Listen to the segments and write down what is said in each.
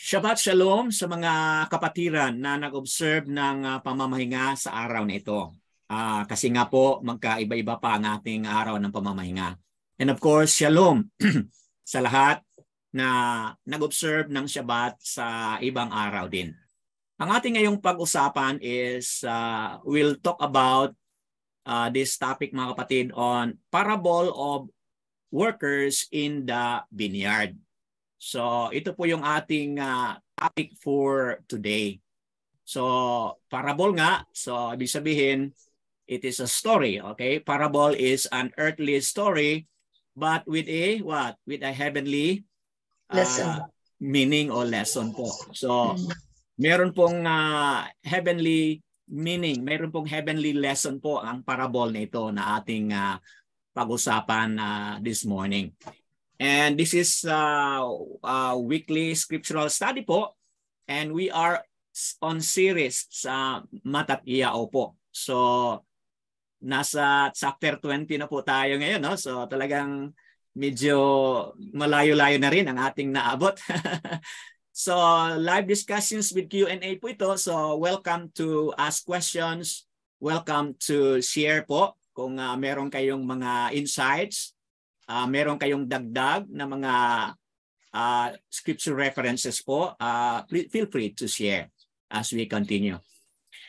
Shabbat Shalom sa mga kapatiran na nag-observe ng pamamahinga sa araw na ito. Kasi nga po magkaiba-iba pa ang ating araw ng pamamahinga. And of course, Shalom sa lahat na nag-observe ng Shabbat sa ibang araw din. Ang ating ngayong pag-usapan is we'll talk about this topic mga kapatid on parable of workers in the vineyard. So ito po yung ating topic for today. So parable nga, so ibig sabihin it is a story, okay? Parable is an earthly story but with a what? With a heavenly meaning or lesson po. So meron pong heavenly meaning, meron pong heavenly lesson po ang parable na ito na ating pag-usapan this morning. And this is weekly scriptural study po. And we are on series sa Matat Iyao po. So, nasa chapter 20 na po tayo ngayon. No? So, talagang medyo malayo-layo na rin ang ating naabot. So, live discussions with Q&A po ito. So, welcome to ask questions. Welcome to share po kung meron kayong mga insights. Meron kayong dagdag na mga scripture references po, feel free to share as we continue.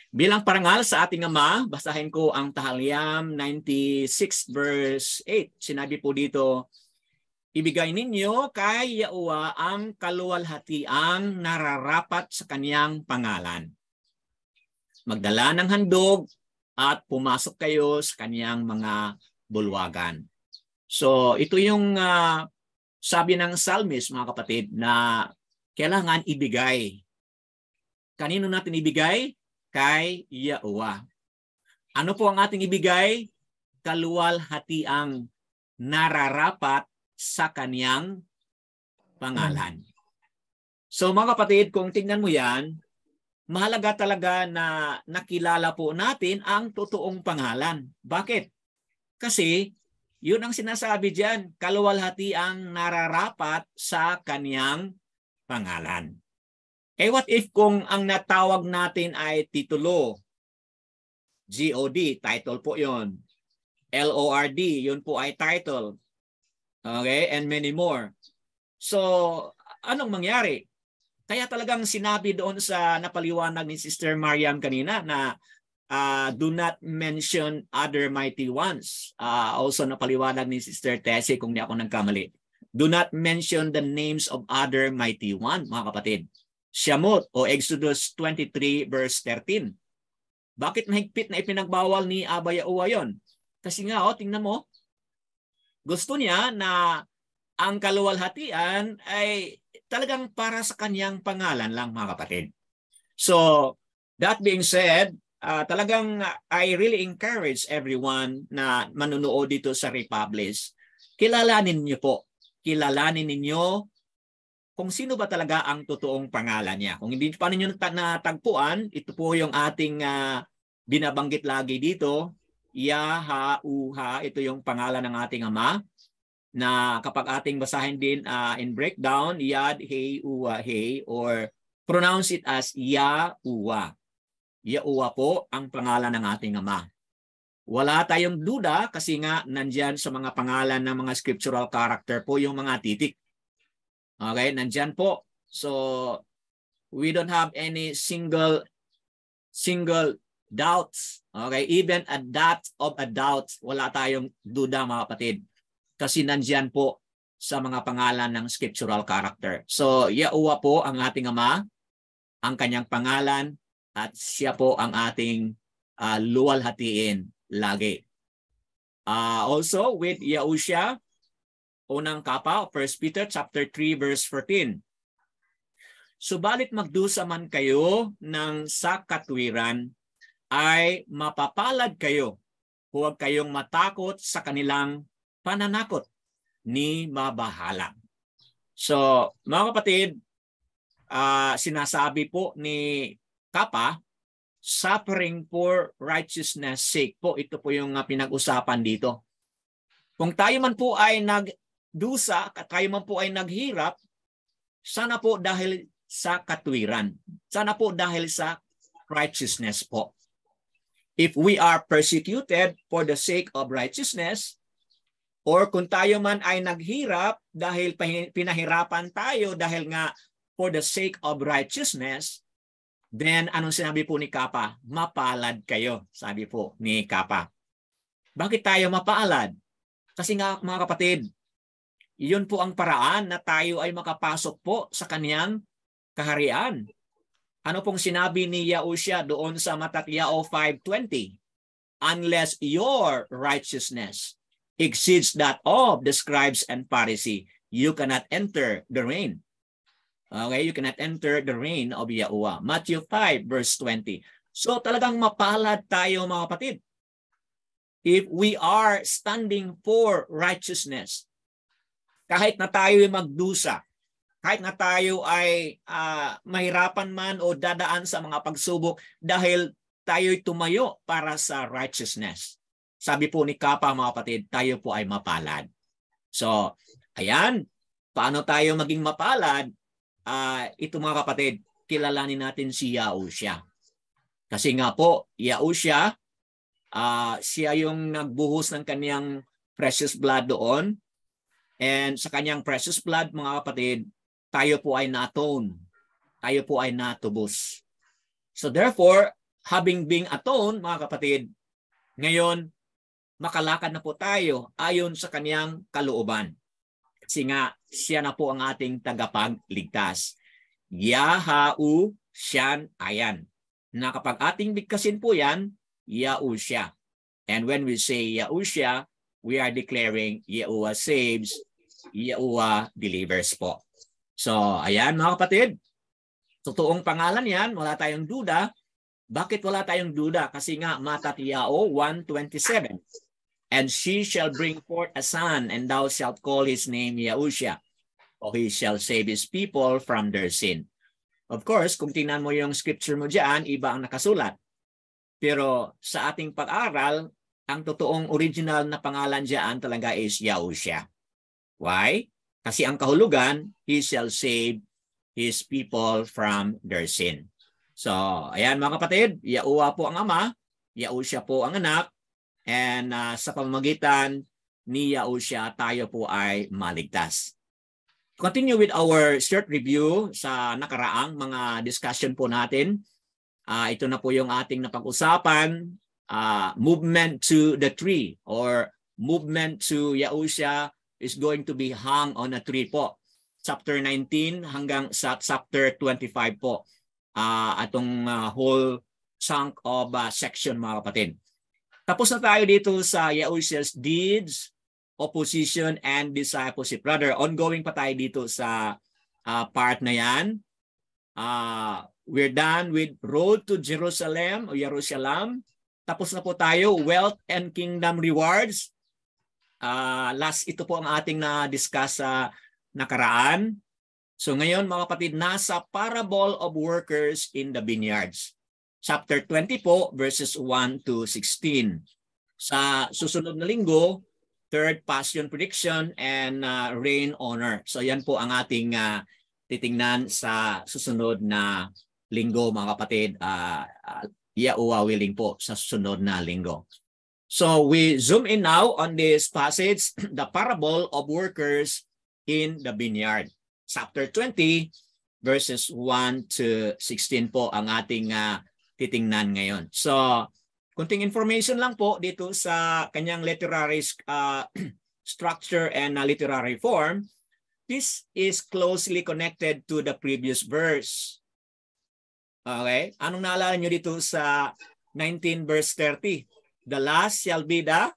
Bilang parangal sa ating Ama, basahin ko ang Tahalyam 96 verse 8. Sinabi po dito, ibigay ninyo kay Yahuwa ang kaluwalhatiang nararapat sa kaniyang pangalan. Magdala ng handog at pumasok kayo sa kaniyang mga bulwagan. So ito yung sabi ng psalmist mga kapatid na kailangan ibigay. Kanino natin ibigay? Kay Yahuwa. Ano po ang ating ibigay? Kaluwalhatiang nararapat sa kaniyang pangalan. So mga kapatid, kung tingnan mo yan, mahalaga talaga na nakilala po natin ang totoong pangalan. Bakit? Kasi yun ang sinasabi diyan, kaluwalhatiang nararapat sa kaniyang pangalan. Eh what if kung ang natawag natin ay titulo? G-O-D, title po yun. L-O-R-D, yun po ay title. Okay, and many more. So, anong mangyari? Kaya talagang sinabi doon sa napaliwanag ni Sister Mariam kanina na do not mention other mighty ones. Also napaliwanag ni Sister Tessie kung di ako nagkamali. Do not mention the names of other mighty one, mga kapatid. Shamot o Exodus 23 verse 13. Bakit mahigpit na ipinagbawal ni Abba Yahuwa yon? Kasi nga, tingnan mo, gusto niya na ang kaluwalhatian ay talagang para sa kaniyang pangalan lang, mga kapatid. So, that being said, talagang I really encourage everyone na manunood dito sa Republish. Kilalanin niyo po. Kilalanin ninyo kung sino ba talaga ang totoong pangalan niya. Kung hindi pa ninyo natagpuan, ito po yung ating binabanggit lagi dito. Yahuwa, ito yung pangalan ng ating Ama. Na kapag ating basahin din in breakdown, Yad, He, Uwa, He, or pronounce it as Yahuwa. Yahuwa po ang pangalan ng ating Ama. Wala tayong duda kasi nga nandyan sa mga pangalan ng mga scriptural character po yung mga titik. Okay, nandyan po. So, we don't have any single doubts. Okay, even a dot of a doubt, wala tayong duda mga kapatid. Kasi nandyan po sa mga pangalan ng scriptural character. So, Yahuwa po ang ating Ama, ang kanyang pangalan, at siya po ang ating luwalhatiin lagi. Also with Yahusha, unang kapa, 1 Peter chapter 3 verse 14. Subalit magdusa man kayo ng sa katwiran, ay mapapalad kayo. Huwag kayong matakot sa kanilang pananakot ni mabahala. So, mga kapatid, sinasabi po ni Kapa, suffering for righteousness sake po. Ito po yung pinag-usapan dito. Kung tayo man po ay nagdusa, at tayo man po ay naghirap, sana po dahil sa katwiran. Sana po dahil sa righteousness po. If we are persecuted for the sake of righteousness, or kung tayo man ay naghirap dahil pinahirapan tayo dahil nga for the sake of righteousness, then anong sinabi po ni Kapa? Mapalad kayo, sabi po ni Kapa. Bakit tayo mapalad? Kasi nga mga kapatid, iyon po ang paraan na tayo ay makapasok po sa kaniyang kaharian. Ano pong sinabi ni Yahushua doon sa Matatyao 5:20? Unless your righteousness exceeds that of the scribes and Pharisees, you cannot enter the reign. Okay, you cannot enter the reign of Yahuwah. Matthew 5:20. So talagang mapalad tayo mga kapatid. If we are standing for righteousness, kahit na tayo ay magdusa, kahit na tayo ay mahirapan man o dadaan sa mga pagsubok dahil tayo'y tumayo para sa righteousness. Sabi po ni Kapa mga kapatid, tayo po ay mapalad. So, ayan, paano tayo maging mapalad? Ito mga kapatid, kilalanin natin si Yahushua. Kasi nga po, Yahushua, siya yung nagbuhos ng kanyang precious blood doon. And sa kanyang precious blood, mga kapatid, tayo po ay na-atone. Tayo po ay natubos. So therefore, having been atoned, mga kapatid, ngayon, makalakad na po tayo ayon sa kaniyang kalooban. Kasi nga, siya na po ang ating tagapagligtas. Yahu Shan Ayan. Na kapag ating bigkasin po yan, Yahushua. And when we say Yahushua, we are declaring Yahuwah saves, Yahuwah delivers po. So, ayan mga kapatid. Totoong pangalan yan, wala tayong duda. Bakit wala tayong duda? Kasi nga, Matatyao 1:27. And she shall bring forth a son, and thou shalt call his name Yahushua, for he shall save his people from their sin. Of course, kung tingnan mo yung scripture mo dyan, iba ang nakasulat. Pero sa ating pag-aral, ang totoong original na pangalan dyan talaga is Yahushua. Why? Kasi ang kahulugan, he shall save his people from their sin. So, ayan mga kapatid, Yahuwah po ang ama, Yahushua po ang anak, and sa pamamagitan ni Yahushua, tayo po ay maligtas. Continue with our short review sa nakaraang mga discussion po natin. Ito na po yung ating napag-usapan, movement to the tree or movement to Yahushua is going to be hung on a tree po. Chapter 19 hanggang sa chapter 25 po. Atong whole chunk of section mga kapatid. Tapos na tayo dito sa Yahushua's deeds, opposition, and discipleship. Brother, ongoing pa tayo dito sa part na yan. We're done with Road to Jerusalem o Jerusalem. Tapos na po tayo, Wealth and Kingdom Rewards. Last ito po ang ating na-discuss sa nakaraan. So ngayon mga kapatid, nasa Parable of Workers in the Vineyards. Chapter 20 po, verses 1 to 16. Sa susunod na linggo, third passion prediction and reign honor. So yan po ang ating titingnan sa susunod na linggo mga kapatid. Yahuwah willing po sa susunod na linggo. So we zoom in now on this passage, the parable of workers in the vineyard. Chapter 20, verses 1 to 16 po ang ating titingnan ngayon. So, kunting information lang po dito sa kanyang literary structure and literary form. This is closely connected to the previous verse. Okay? Anong naalala nyo dito sa 19 verse 30? The last shall be the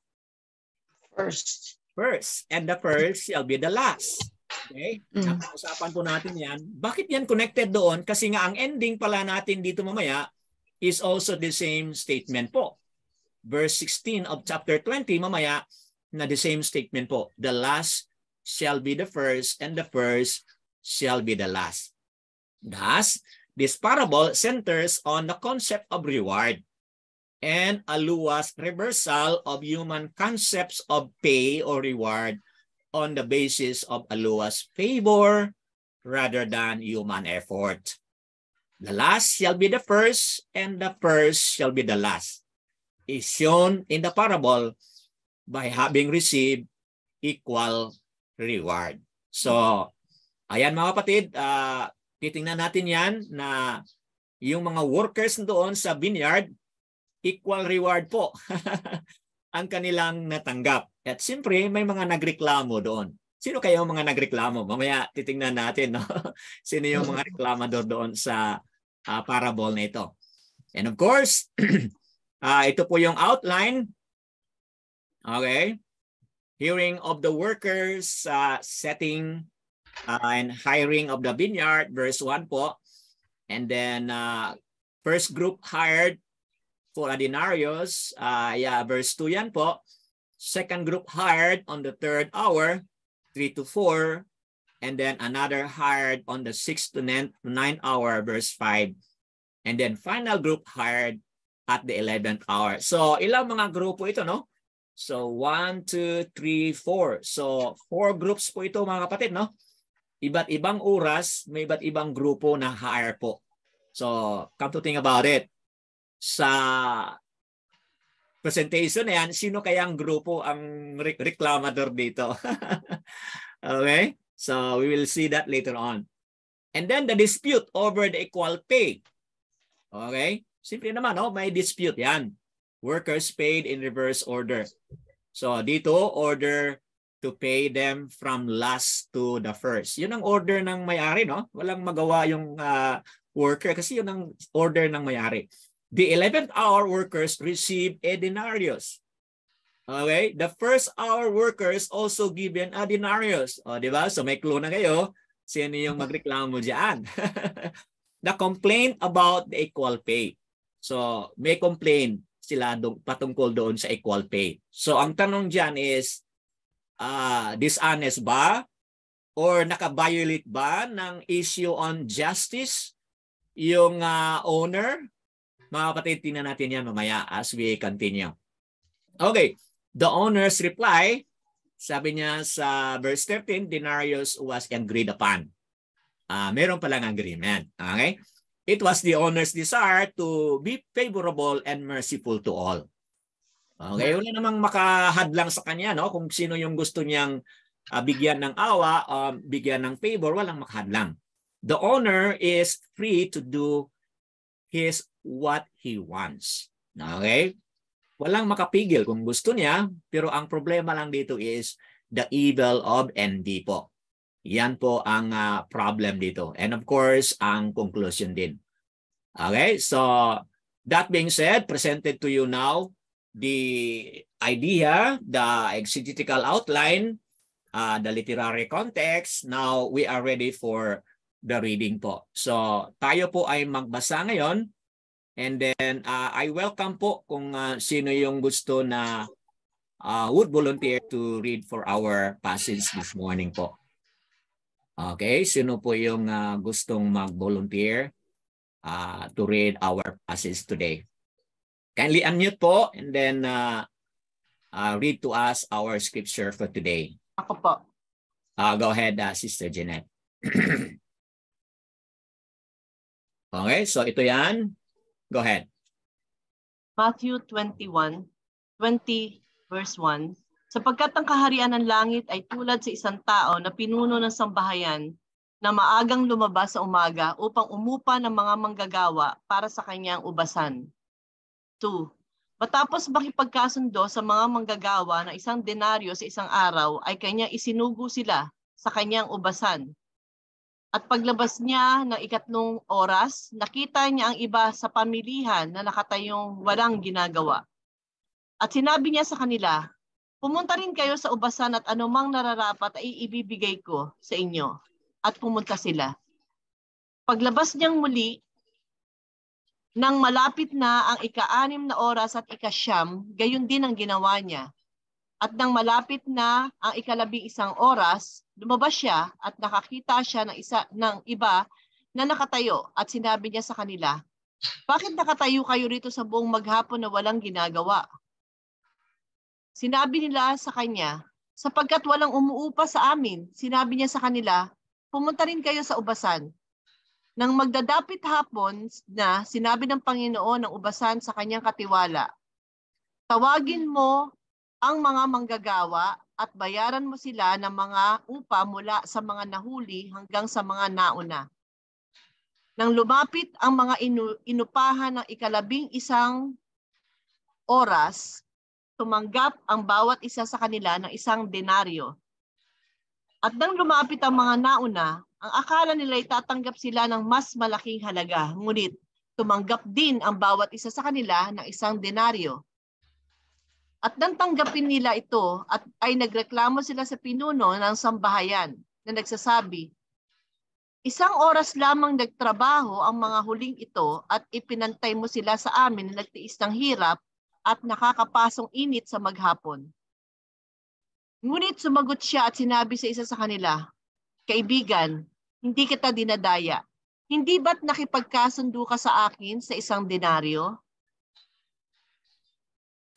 First. first, and the first shall be the last. Okay? Usapan po natin yan. Bakit yan connected doon? Kasi nga ang ending pala natin dito mamaya is also the same statement po. Verse 16 of chapter 20 mamaya na the same statement po. The last shall be the first, and the first shall be the last. Thus, this parable centers on the concept of reward and Yahuwah's reversal of human concepts of pay or reward on the basis of Yahuwah's favor rather than human effort. The last shall be the first, and the first shall be the last. Is shown in the parable by having received equal reward. So, ayan mga kapatid, titingnan natin yan na yung mga workers doon sa vineyard, equal reward po ang kanilang natanggap. At siyempre, may mga nagreklamo doon. Sino kayo mga nagreklamo? Mamaya titingnan natin, no? Sino yung mga reklamador doon sa parable na ito. And of course, ito po yung outline. Okay. Hearing of the workers, setting and hiring of the vineyard, verse 1 po. And then first group hired for a denarius, verse 2 yan po. Second group hired on the 3rd hour, 3 to 4. And then another hired on the 6th to 9th hour, verse 5. And then final group hired at the 11th hour. So ilang mga grupo ito, no? So 1, 2, 3, 4. So 4 groups po ito mga kapatid, no? Iba't ibang oras, may iba't ibang grupo na hire po. So come to think about it. Sa presentation na yan, sino kayang grupo ang reklamador dito? Okay? So we will see that later on. And then the dispute over the equal pay. Okay? Simple naman, no? May dispute yan. Workers paid in reverse order. So dito, order to pay them from last to the first. Yun ang order ng may-ari, no? Walang magawa yung worker kasi yun ang order ng may-ari. The 11th hour workers receive a denarius. Okay? The first hour workers also given a denarius. O, di ba? So may clue na kayo. Sino yung magreklamo diyan? The complaint about the equal pay. So may complaint sila patungkol doon sa equal pay. So ang tanong diyan is, dishonest ba? Or naka-violate ba ng issue on justice yung owner? Mga kapatid, tingnan natin yan mamaya as we continue. Okay. The owner's reply, sabi niya sa verse 13, denarius was agreed upon. Meron palang agreement. Okay? It was the owner's desire to be favorable and merciful to all. Okay? Wala namang makahadlang sa kanya, no? Kung sino yung gusto niyang bigyan ng awa, bigyan ng favor, walang makahadlang. The owner is free to do what he wants. Okay? Walang makapigil kung gusto niya, pero ang problema lang dito is the evil of envy po. Yan po ang problem dito. And of course, ang conclusion din. Okay, so that being said, presented to you now the idea, the exegetical outline, the literary context. Now we are ready for the reading po. So tayo po ay magbasa ngayon. And then I welcome po kung sino yung gusto na would volunteer to read for our passage this morning po. Okay, sino po yung gustong mag-volunteer to read our passage today? Kindly unmute po and then read to us our scripture for today. Ako po. Go ahead, Sister Jeanette. Okay, so ito yan. Go ahead. Matthew 21:20 verse 1. Sapagkat ang kaharian ng langit ay tulad sa isang tao na pinuno ng sambahayan na maagang lumabas sa umaga upang umupa ng mga manggagawa para sa kanyang ubasan. 2. Matapos makipagkasundo sa mga manggagawa na isang denaryo sa isang araw ay kanyang isinugo sila sa kanyang ubasan. At paglabas niya ng ikatlong oras, nakita niya ang iba sa pamilihan na nakatayong walang ginagawa. At sinabi niya sa kanila, pumunta rin kayo sa ubasan at anumang nararapat ay ibibigay ko sa inyo. At pumunta sila. Paglabas niyang muli, nang malapit na ang ika-6 na oras at ika-9, gayon din ang ginawa niya. At nang malapit na ang ika-11 oras, lumabas siya at nakakita siya ng iba na nakatayo at sinabi niya sa kanila, bakit nakatayo kayo rito sa buong maghapon na walang ginagawa? Sinabi nila sa kanya, sapagkat walang umuupa sa amin. Sinabi niya sa kanila, pumunta rin kayo sa ubasan. Nang magdadapit hapon na, sinabi ng Panginoon ng ubasan sa kanyang katiwala, tawagin mo ang mga manggagawa at bayaran mo sila ng mga upa mula sa mga nahuli hanggang sa mga nauna. Nang lumapit ang mga inupahan ng 11 oras, tumanggap ang bawat isa sa kanila ng 1 denaryo. At nang lumapit ang mga nauna, ang akala nila itatanggap sila ng mas malaking halaga, ngunit tumanggap din ang bawat isa sa kanila ng 1 denaryo. At nang tanggapin nila ito ay nagreklamo sila sa pinuno ng sambahayan na nagsasabi, 1 oras lamang nagtrabaho ang mga huling ito at ipinantay mo sila sa amin na nagtiis ng hirap at nakakapasong init sa maghapon. Ngunit sumagot siya at sinabi sa isa sa kanila, kaibigan, hindi kita dinadaya. Hindi ba't nakipagkasundo ka sa akin sa 1 denaryo?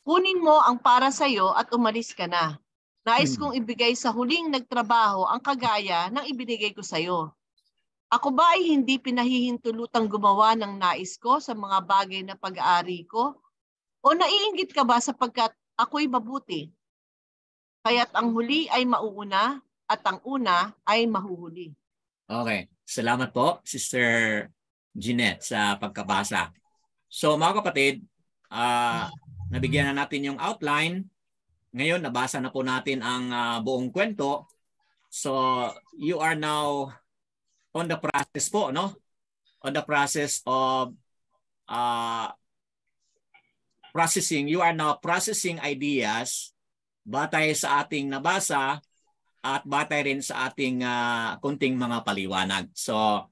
Kunin mo ang para sa iyo at umalis ka na. Nais kong ibigay sa huling nagtrabaho ang kagaya ng ibinigay ko sa iyo. Ako ba ay hindi pinahihintulutang gumawa ng nais ko sa mga bagay na pag-aari ko? O naiinggit ka ba sapagkat ako'y mabuti? Kaya't ang huli ay mauuna at ang una ay mahuhuli. Okay. Salamat po, Sister Jeanette, sa pagkabasa. So mga kapatid, nabigyan na natin yung outline. Ngayon, nabasa na po natin ang buong kwento. So you are now on the process po, no? On the process of processing. You are now processing ideas batay sa ating nabasa at batay rin sa ating kunting mga paliwanag. So,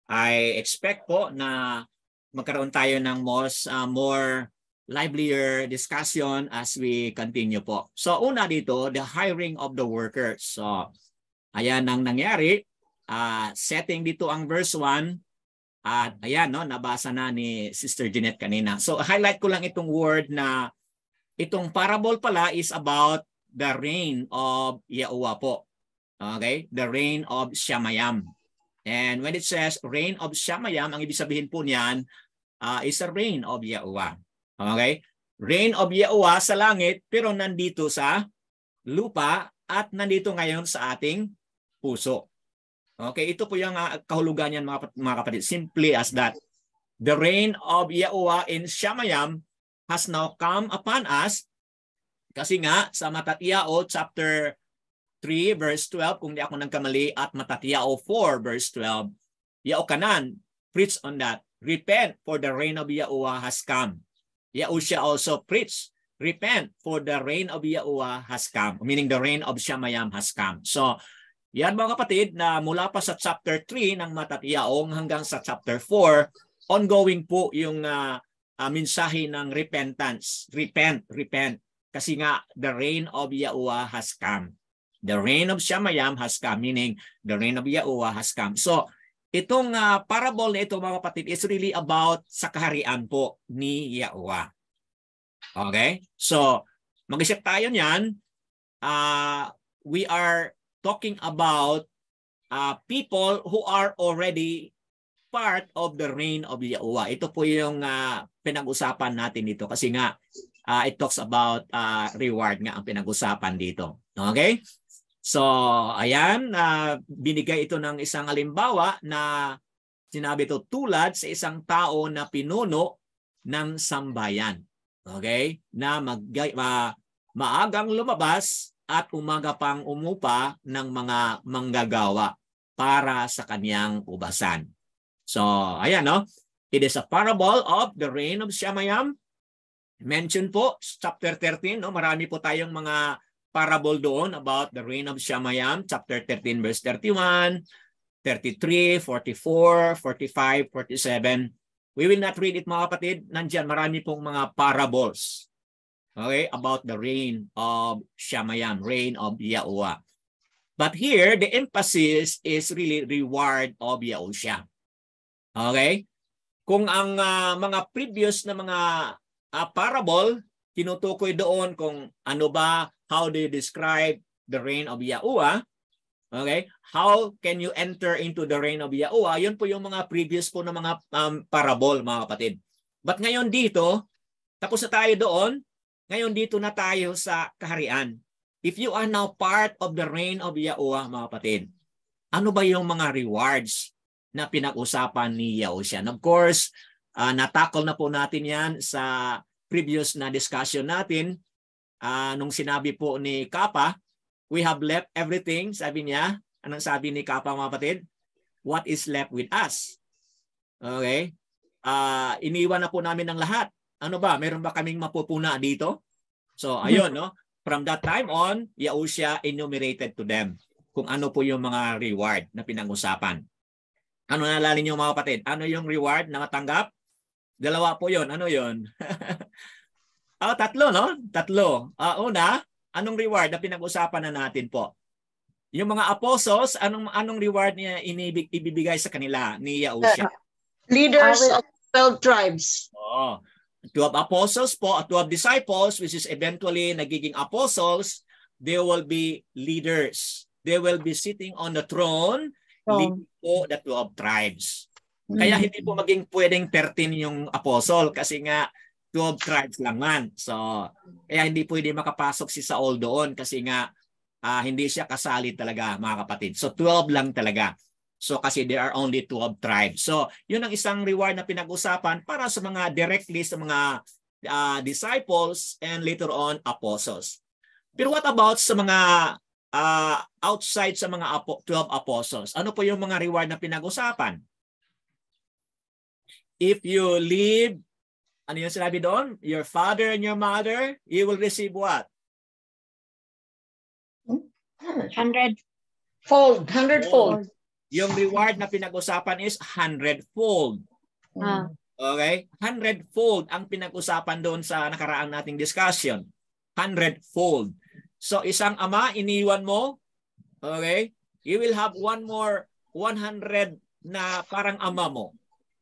I expect po na magkaroon tayo ng more livelier discussion as we continue po. So, una dito, the hiring of the workers. So, ayan ang nangyari. Setting dito ang verse 1. At ayan, no, nabasa na ni Sister Jeanette kanina. So, highlight ko lang itong word na itong parable pala is about the reign of Yahuwah po. Okay? The reign of Shamayam. And when it says reign of Shamayam, ang ibig sabihin po niyan is a reign of Yahuwah. Okay? Reign of Yahuwah sa langit pero nandito sa lupa at nandito ngayon sa ating puso. Okay? Ito po yung kahulugan niyan mga kapatid. Simply as that. The reign of Yahuwah in Shamayam has now come upon us kasi nga sa Matatiao chapter 3 verse 12 kung di ako nagkamali at Matatiao 4 verse 12 Yaokanan preach on that, repent for the reign of Yahuwah has come. Yahusha also preached, repent for the reign of Yahuwah has come, meaning the reign of Shamayam has come. So yan mga kapatid na mula pa sa chapter 3 ng Matatiao hanggang sa chapter 4 ongoing po yung mensahe ng repentance. Repent. Kasi nga, the reign of Yahuwah has come. The reign of Shamayam has come, meaning the reign of Yahuwah has come. So, itong parable na ito mga kapatid is really about sa kaharian po ni Yahuwah. Okay? So, mag-isip tayo niyan. We are talking about people who are already part of the reign of Yahuwah. Ito po yung pinag-usapan natin dito kasi nga it talks about reward nga ang pinag-usapan dito. Okay? So, ayan, binigay ito ng isang halimbawa na sinabi ito tulad sa isang tao na pinuno ng sambayan. Okay? Na maagang lumabas at umaga pang umupa ng mga manggagawa para sa kaniyang ubasan. So, ayan, no? It is a parable of the reign of Shamayam. Mention po, chapter 13, no? Marami po tayong mga parable doon about the reign of Shamayam. Chapter 13, verse 31, 33, 44, 45, 47. We will not read it mga kapatid. Nandiyan, marami pong mga parables. Okay? About the reign of Shamayam, reign of Yahuwah. But here, the emphasis is really reward of Yahusha. Okay? Kung ang mga previous na mga parable, tinutukoy doon kung ano ba, how they describe the reign of Yahuwah. Okay? How can you enter into the reign of Yahuwah? Yun po yung mga previous po na mga parable, mga kapatid. But ngayon dito, tapos na tayo doon, ngayon dito na tayo sa kaharian. If you are now part of the reign of Yahuwah, mga kapatid, ano ba yung mga rewards na pinag-usapan ni Yahushua? And of course, natakol na po natin yan sa previous na discussion natin. Nung sinabi po ni Kapa, we have left everything, sabi niya. Anong sabi ni Kapa, mga kapatid? What is left with us? Okay? Iniwan na po namin ng lahat. Ano ba? Meron ba kaming mapupuna dito? So, ayun, no? From that time on, Yahushua enumerated to them kung ano po yung mga reward na pinag-usapan. Ano naalala niyo, mga kapatid? Ano yung reward na matanggap? Dalawa po yun. Ano yun? Tatlo, no? Tatlo. Una, anong reward na pinag-usapan na natin po? Yung mga apostles, anong reward niya ibibigay sa kanila ni Yahushua? Leaders of 12 tribes. 12 apostles po, 12 disciples, which is eventually nagiging apostles, they will be leaders. They will be sitting on the throne, leading po the 12 tribes. Kaya hindi po maging pwedeng 13 yung apostle kasi nga 12 tribes lang man. So, kaya hindi pwede makapasok si Saul doon kasi nga hindi siya kasali talaga, mga kapatid. So, 12 lang talaga. So, kasi there are only 12 tribes. So, yun ang isang reward na pinag-usapan para sa mga directly sa mga disciples and later on apostles. Pero what about sa mga outside sa mga 12 apostles? Ano po yung mga reward na pinag-usapan? If you leave, ano yung sinabi doon? Your father and your mother, you will receive what? 100-fold. Yung reward na pinag-usapan is 100-fold. Okay? 100-fold ang pinag-usapan doon sa nakaraang nating discussion. 100-fold. So isang ama, iniwan mo, okay? You will have one more 100 na parang ama mo.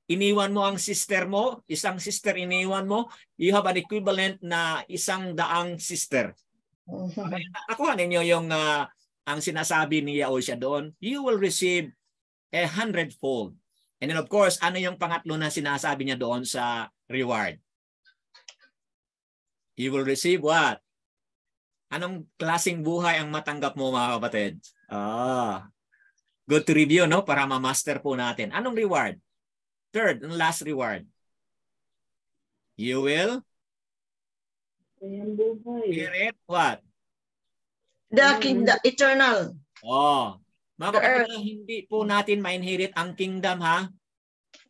Iniwan mo ang sister mo, isang sister iniwan mo, you have an equivalent na 100 sister. Okay? Nakuha ninyo yung ang sinasabi ni Yahushua doon, you will receive 100-fold. And then of course, ano yung pangatlo na sinasabi niya doon sa reward? You will receive what? Anong klaseng buhay ang matanggap mo, mga kapatid? Good to review, no? Para ma-master po natin. Anong reward? Third and last reward. You will inherit what? The kingdom, eternal. Mga kapatid, hindi po natin ma-inherit ang kingdom, ha?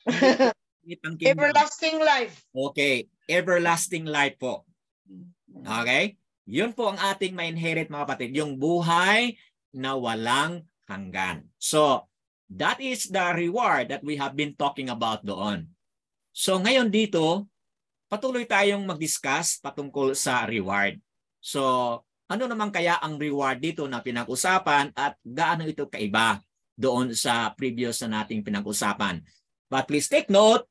Ang kingdom. Everlasting life. Okay, everlasting life po. Okay? Yun po ang ating ma-inherit, mga kapatid, yung buhay na walang hanggan. So, that is the reward that we have been talking about doon. So, ngayon dito, patuloy tayong mag-discuss patungkol sa reward. So, ano naman kaya ang reward dito na pinag-usapan at gaano ito kaiba doon sa previous na nating pinag-usapan? But please take note,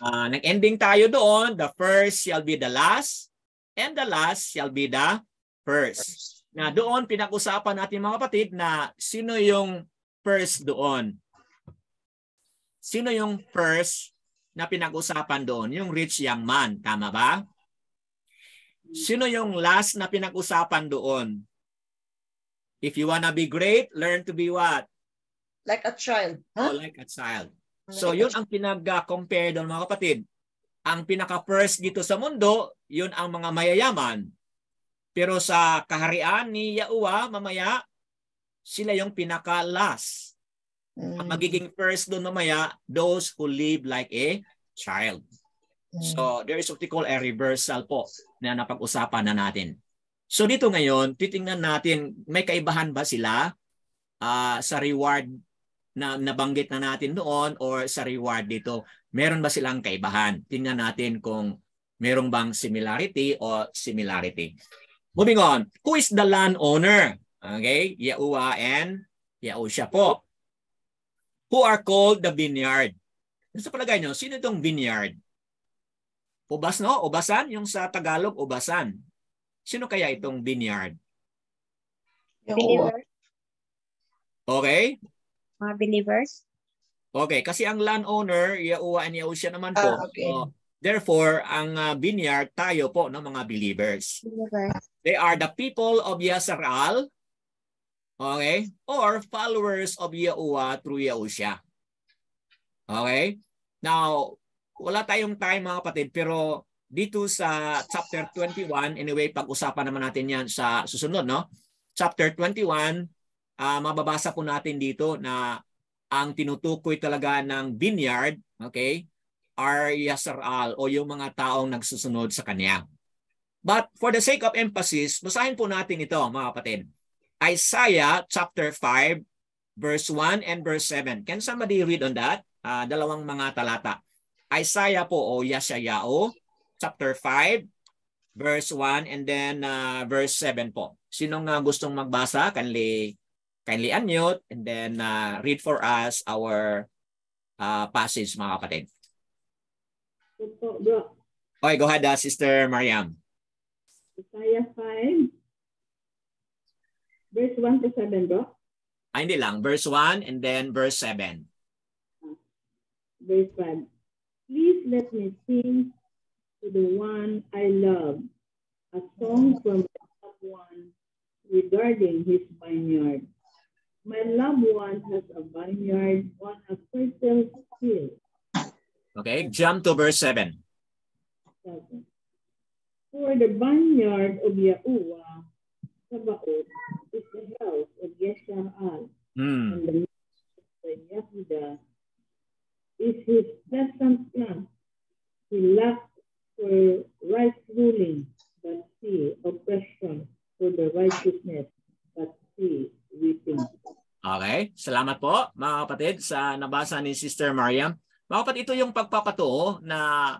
nag-ending tayo doon, the first shall be the last and the last shall be the first. Na doon pinag-usapan natin, mga kapatid, na sino yung first doon? Sino yung first na pinag-usapan doon? Yung rich young man, tama ba? Sino yung last na pinag-usapan doon? If you wanna be great, learn to be what? Like a child. Huh? Like a child. So yun ang pinag-compare doon, mga kapatid. Ang pinaka-first dito sa mundo, yun ang mga mayayaman. Pero sa kaharian ni Yahuwah, mamaya, sila yung pinaka-last. Ang magiging first doon mamaya, those who live like a child. So there is what we call a reversal po na napag-usapan na natin. So dito ngayon, titingnan natin, may kaibahan ba sila sa reward na nabanggit na natin noon or sa reward dito? Meron ba silang kaibahan? Tingnan natin kung meron bang similarity o similarity. Moving on, who is the landowner? Okay, Yahuwah and Yahushua po. Who are called the vineyard? Sa palagay nyo, sino itong vineyard? Ubas, no? Ubasan? Yung sa Tagalog, ubasan. Sino kaya itong vineyard? Okay? Mga believers. Okay, kasi ang landowner, Yahuwah and Yahushua naman po. Okay. So, therefore, ang vineyard, tayo po, no, mga believers. Believers. They are the people of Yasharal, okay, or followers of Yahuwah through Yahushua. Okay? Now, wala tayong time mga kapatid, pero dito sa chapter 21, anyway, pag-usapan naman natin yan sa susunod, no? Chapter 21, mababasa po natin dito na ang tinutukoy talaga ng vineyard, okay, are Yasharal o yung mga taong nagsusunod sa kanya. But for the sake of emphasis, basahin po natin ito mga kapatid. Isaiah chapter 5 verse 1 and verse 7. Can somebody read on that? Dalawang mga talata. Isaiah po o Yeshayahu chapter 5 verse 1 and then verse 7 po. Sinong gustong magbasa? Kindly unmute and then read for us our passage mga kapatid. Okay, go ahead, Sister Mariam. Isaiah 5, verse 1 to 7, bro. Hindi lang. Verse 1 and then verse 7. Verse 5. Please let me sing to the one I love, a song from the loved one regarding his vineyard. My loved one has a vineyard on a fertile hill. Okay, jump to verse 7. For the vineyard of Yahuwah, Sabaoth, is the house of Yesharal, and the name of Yehudah is his pleasant plant. He lacks for right ruling, but see oppression for the righteousness, but see weeping. Okay, salamat po mga kapatid sa nabasa ni Sister Mariam. Mga kapatid, ito yung pagpapatuo na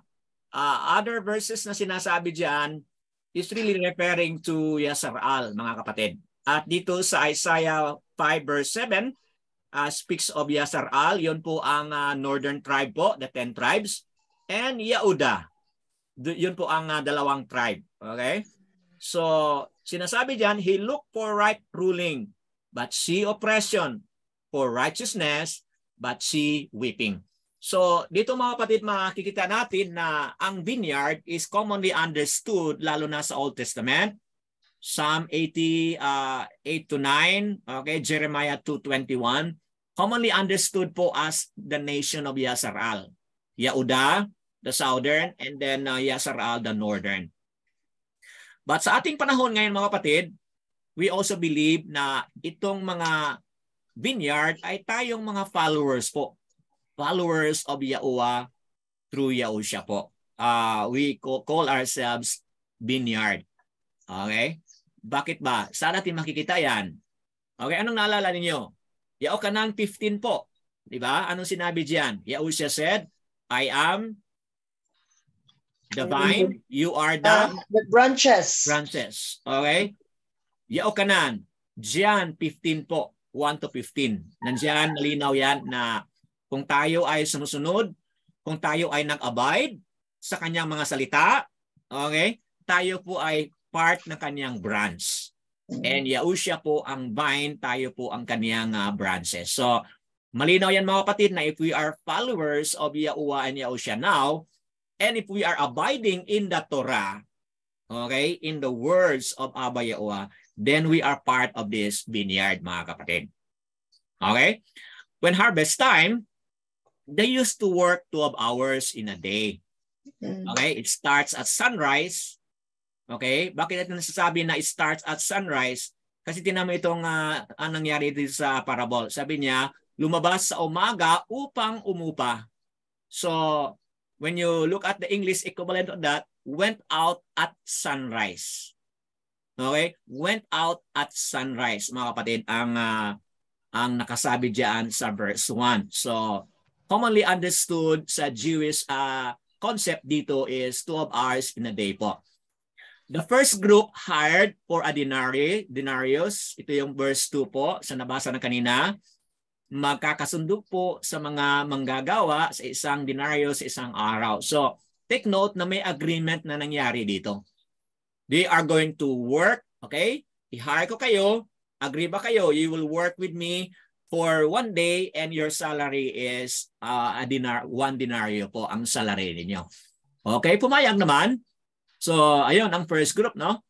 other verses na sinasabi diyan is really referring to Yasharal, mga kapatid. At dito sa Isaiah 5 verse 7, speaks of Yasharal. Yun po ang northern tribe po, the 10 tribes. And Yehudah, yun po ang dalawang tribe. Okay? So, sinasabi diyan, he looked for right ruling, but see oppression, for righteousness, but see weeping. So dito mga kapatid, makikita natin na ang vineyard is commonly understood lalo na sa Old Testament. Psalm 80, 8 to 9, okay, Jeremiah 2:21, commonly understood po as the nation of Yasharal. Yehudah, the southern, and then Yasharal, the northern. But sa ating panahon ngayon mga kapatid, we also believe na itong mga vineyard ay tayong mga followers po. Followers of Yahuwah through Yahushua po. We call ourselves vineyard. Okay? Bakit ba? Saan natin makikita yan? Okay, anong naalala ninyo? Yahukanan 15 po. Diba? Anong sinabi diyan? Yahushua said, I am the vine, you are the branches. Branches. Okay? Yahukanan, John 15 po, 1 to 15. Nandiyan, malinaw yan na kung tayo ay sumusunod, kung tayo ay nag-abide sa kanyang mga salita, okay, tayo po ay part ng kanyang branch. And Yahushua po ang vine, tayo po ang kanyang branches. So, malinaw yan mga kapatid na if we are followers of Yahuwah and Yahushua now, and if we are abiding in the Torah, okay, in the words of Abba Yahuwah, then we are part of this vineyard mga kapatid. Okay? When harvest time, they used to work 12 hours in a day. Okay? It starts at sunrise. Okay? Bakit natin nasasabi na it starts at sunrise? Kasi tinamo itong ang nangyari dito sa parable. Sabi niya, lumabas sa umaga upang umupa. So, when you look at the English equivalent of that, went out at sunrise. Okay? Went out at sunrise, mga kapatid, ang nakasabi diyan sa verse 1. So, commonly understood sa Jewish concept dito is 12 hours in a day po. The first group hired for a denarius. Ito yung verse 2 po sa nabasa na kanina. Magkakasundo po sa mga manggagawa sa isang denarius sa isang araw. So, take note na may agreement na nangyari dito. They are going to work, okay? I-hire ko kayo. Agree ba kayo? You will work with me for 1 day and your salary is 1 denaryo po ang salary ninyo. Okay, pumayag naman. So, ayun ang first group, no?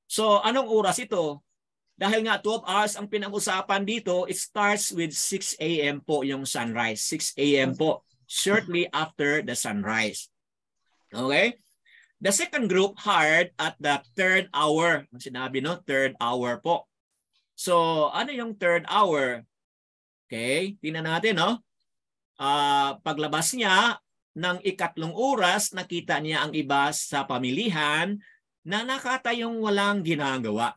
So, anong oras ito? Dahil nga 12 hours ang pinag-usapan dito, it starts with 6 a.m. po yung sunrise. 6 a.m. po, shortly after the sunrise. Okay? The second group hired at the 3rd hour. Sinabi, no? 3rd hour po. So, ano yung 3rd hour? Okay, tingnan natin, no? Paglabas niya ng 3 oras, nakita niya ang iba sa pamilihan na nakatayong walang ginagawa.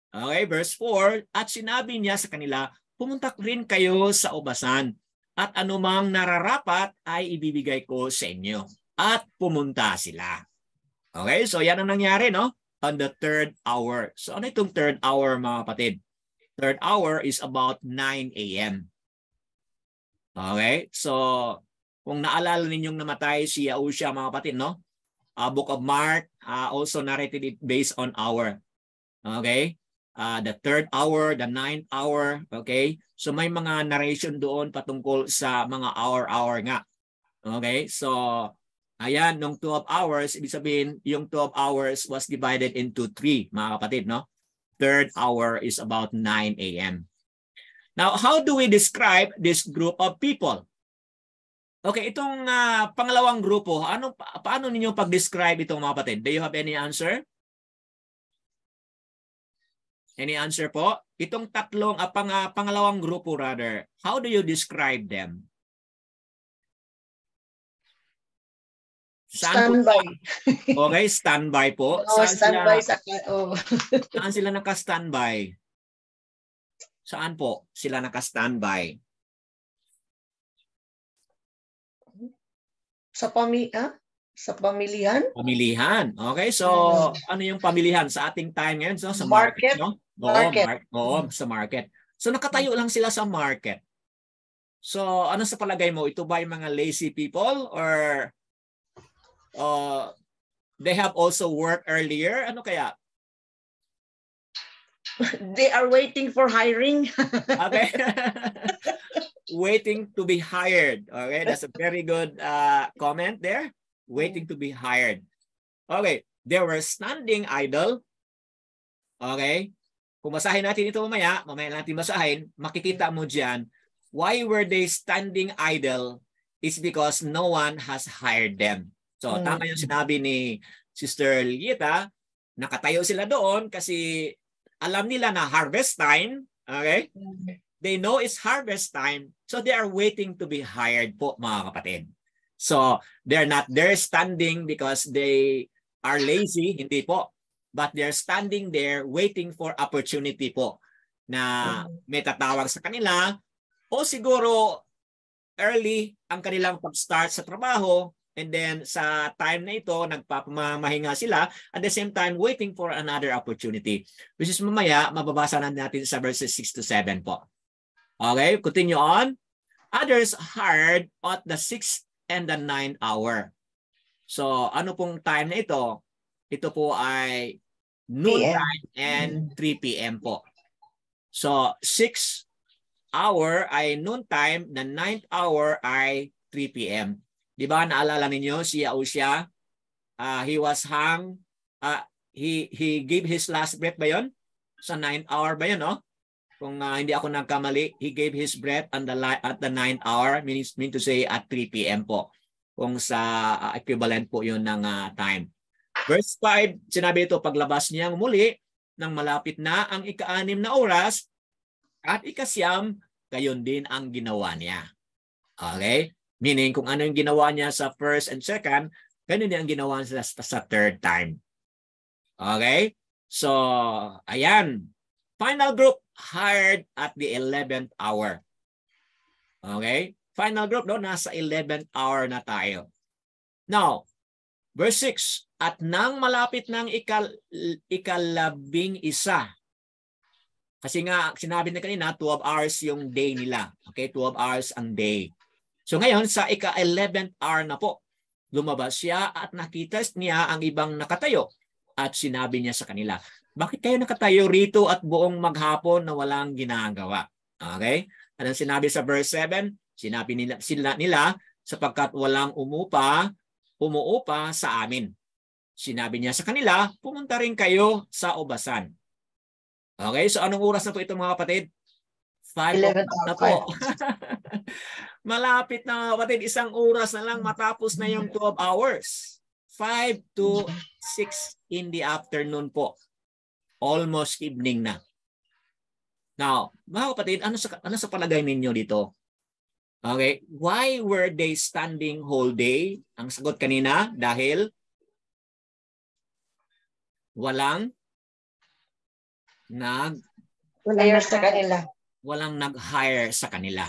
Okay, verse 4, at sinabi niya sa kanila, pumunta rin kayo sa ubasan at anumang nararapat ay ibibigay ko sa inyo. At pumunta sila. Okay, so yan ang nangyari, no? On the 3rd hour. So ano itong 3rd hour, mga kapatid? 3rd hour is about 9 a.m. Okay, so kung naalala ninyong namatay si Yahushua, mga kapatid, no? Book of Mark also narrated it based on hour. Okay? The 3rd hour, the 9th hour, okay? So may mga narration doon patungkol sa mga hour-hour nga. Okay? So ayan, nung 12 hours, ibig sabihin, yung 12 hours was divided into 3, mga kapatid, no? 3rd hour is about 9 a.m. Now, how do we describe this group of people? Okay, itong pangalawang grupo, paano ninyo pag-describe itong mga kapatid? Do you have any answer? Any answer po? Itong tatlong, pangalawang grupo rather, how do you describe them? Standby. Okay, standby po. Standby sa... Saan sila naka-standby? Saan po sila naka-standby? Sa pamilihan? Pamilihan. Okay, so ano yung pamilihan sa ating time ngayon? So, sa Market. no? Market. Sa market. So nakatayo lang sila sa market. So ano sa palagay mo? Ito ba yung mga lazy people or they have also worked earlier? Ano kaya? They are waiting for hiring. Okay. Waiting to be hired. Okay, that's a very good comment there. Waiting to be hired. Okay, they were standing idle. Okay, kung basahin natin ito mamaya natin basahin, makikita mo dyan, why were they standing idle is because no one has hired them. So tama yung sinabi ni Sister Lieta, nakatayo sila doon kasi alam nila na harvest time. Okay, they know it's harvest time, so they are waiting to be hired po, mga kapatid. So they're not there standing because they are lazy, hindi po. But they're standing there waiting for opportunity po na may tatawag sa kanila o siguro early ang kanilang pag-start sa trabaho and then sa time na ito nagpapamahinga sila at the same time waiting for another opportunity. Which is mamaya mababasa natin sa verses 6 to 7 po. Okay, continue on. Others hired at the 6th and the 9th hour. So ano pong time na ito? Ito po ay noon time and 3 p.m. po. So 6 hour ay noon time, the 9th hour ay 3 p.m. Di ba naalala ninyo si Yahushua? He was hung, he gave his last breath ba yun? Sa 9th hour ba yun, no? Kung hindi ako nagkamali, he gave his breath at the 9th hour, mean to say at 3 p.m. po. Kung sa equivalent po yun ng time. Verse 5, sinabi ito, paglabas niyang muli nang malapit na ang ika-6 na oras at ika-9, gayon din ang ginawa niya. Okay? Meaning kung ano yung ginawa niya sa first and second, ganun din ang ginawa niya sa third time. Okay? So, ayan. Final group hired at the 11th hour. Okay? Final group, no? Nasa 11th hour na tayo. Now, verse 6, at nang malapit ng ika-11, kasi nga sinabi na kanina, 12 hours yung day nila. Okay? 12 hours ang day. So ngayon, sa ika-11th hour na po, lumabas siya at nakita niya ang ibang nakatayo at sinabi niya sa kanila, bakit kayo nakatayo rito at buong maghapon na walang ginagawa? Okay? Anong sinabi sa verse 7? Sinabi nila sapagkat walang umuupa sa amin. Sinabi niya sa kanila, pumunta rin kayo sa ubasan. Okay, so anong oras na po ito mga kapatid? 5 na po. Malapit na mga kapatid, isang oras na lang matapos na yung 12 hours. 5 to 6 in the afternoon po. Almost evening na. Now, mga kapatid, ano sa palagay ninyo dito? Okay, why were they standing whole day? Ang sagot kanina, dahil walang Hire sa kanila. Walang nag-hire sa kanila.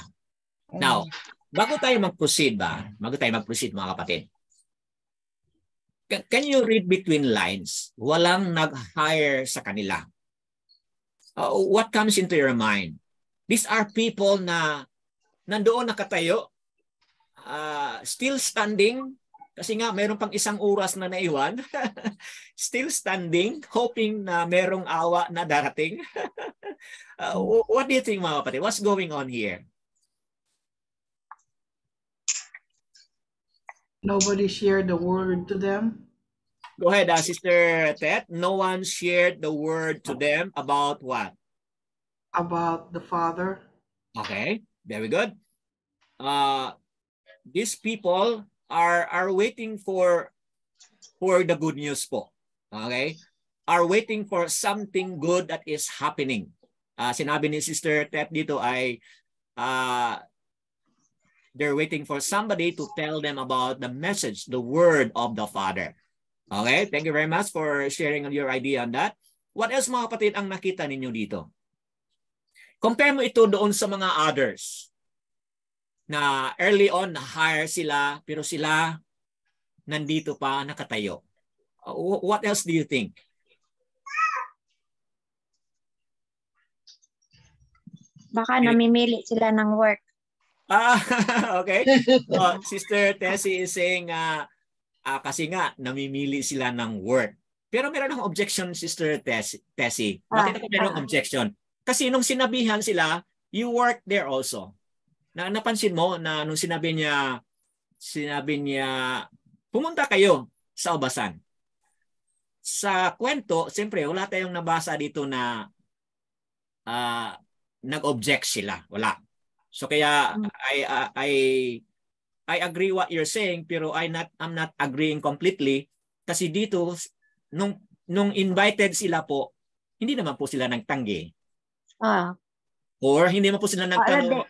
Now, bago tayo mag-proceed mga kapatid, can you read between lines? Walang nag-hire sa kanila. What comes into your mind? These are people na nandoon nakatayo, still standing, kasi nga mayroon pang isang oras na naiwan, still standing, hoping na merong awa na darating. What do you think mga kapatid? What's going on here? Nobody shared the word to them. Go ahead, Sister Tet. No one shared the word to them about what? About the Father. Okay, very good. These people are waiting for the good news po. Okay? Are waiting for something good that is happening. Sinabi ni Sister Tet dito ay they're waiting for somebody to tell them about the message, the word of the Father. Okay? Thank you very much for sharing your idea on that. What else mga kapatid ang nakita ninyo dito? Compare mo ito doon sa mga others na early on na-hire sila pero sila nandito pa nakatayo. What else do you think? Baka namimili sila ng work. Okay. Sister Tessie is saying kasi nga namimili sila ng work. Pero meron ng objection, Sister Tessie. Bakit ako merong objection? Kasi nung sinabihan sila, you work there also. Napansin mo na nung sinabi niya pumunta kayo sa ubasan. Sa kwento, siyempre wala tayong nabasa dito na nag-object sila. Wala. So kaya I agree what you're saying pero I'm not agreeing completely kasi dito nung invited sila po, hindi naman po sila nagtanggi. Or hindi naman po sila nagtanong.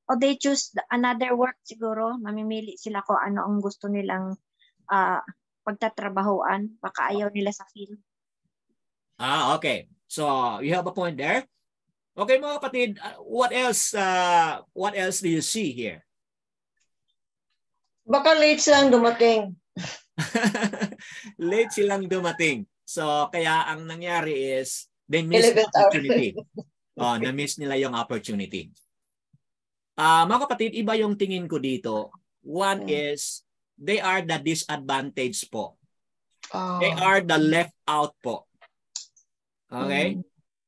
O they choose another work siguro. Mamimili sila kung ano ang gusto nilang pagtatrabahoan. Baka ayaw nila sa field. Okay. So, you have a point there. Okay mga kapatid, what else do you see here? Baka late silang dumating. Late silang dumating. So, kaya ang nangyari is they missed the opportunity. Na-miss nila yung opportunity. Mga kapatid, iba yung tingin ko dito. One is, they are the disadvantaged po. They are the left out po. Okay?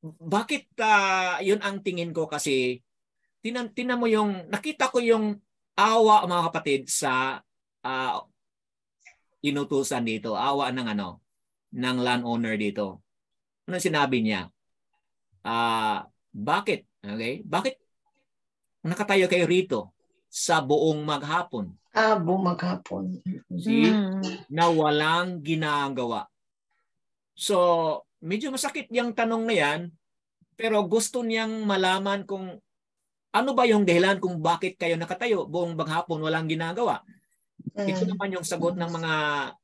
Bakit yun ang tingin ko kasi tinan mo yung, nakita ko yung awa mga kapatid sa inutusan dito. Awa ng ng landowner dito. Ano sinabi niya? Bakit? Okay? Bakit nakatayo kayo rito sa buong maghapon? Buong maghapon. See? Na walang ginagawa. So, medyo masakit yung tanong na yan, pero gusto niyang malaman kung ano ba yung dahilan kung bakit kayo nakatayo buong maghapon walang ginagawa. Ito naman yung sagot ng mga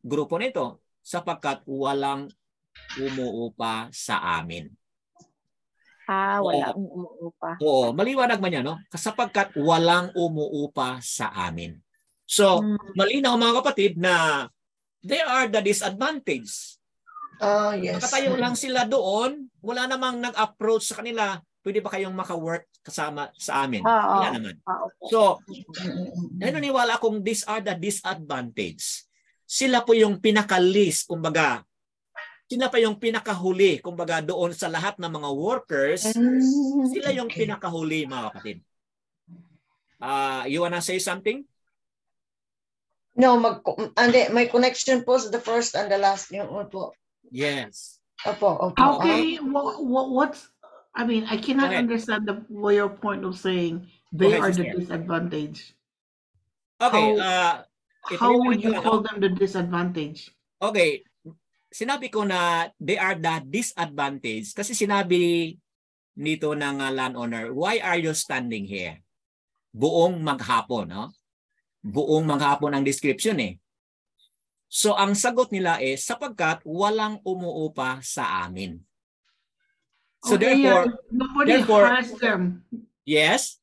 grupo nito, sapagkat walang umuupa sa amin. Walang umuupa. Oo, maliwanag man yan, no? Sapagkat walang umuupa sa amin. So, malinaw mga kapatid na they are the disadvantaged. Yes. Nakatayo lang sila doon, wala namang nag-approach sa kanila, pwede ba kayong maka-work kasama sa amin? Wala naman. So, naniniwala akong these are the disadvantaged. Sila po yung pinaka-least, kumbaga, sila pa yung pinakahuli, kumbaga doon sa lahat ng mga workers, sila yung pinakahuli mga kapatid. You wanna say something? No, may connection po sa the first and the last. Yung po. Yes. Opo. Okay, what's, I mean, I cannot understand your point of saying they are the disadvantage. Okay. How would you call them the disadvantage? Okay. Sinabi ko na they are the disadvantage kasi sinabi nito ng landowner, why are you standing here? Buong maghapon, no? Buong maghapon ang description eh. So ang sagot nila is sapagkat walang umuupa sa amin. So okay, therefore, if nobody hires them. Yes.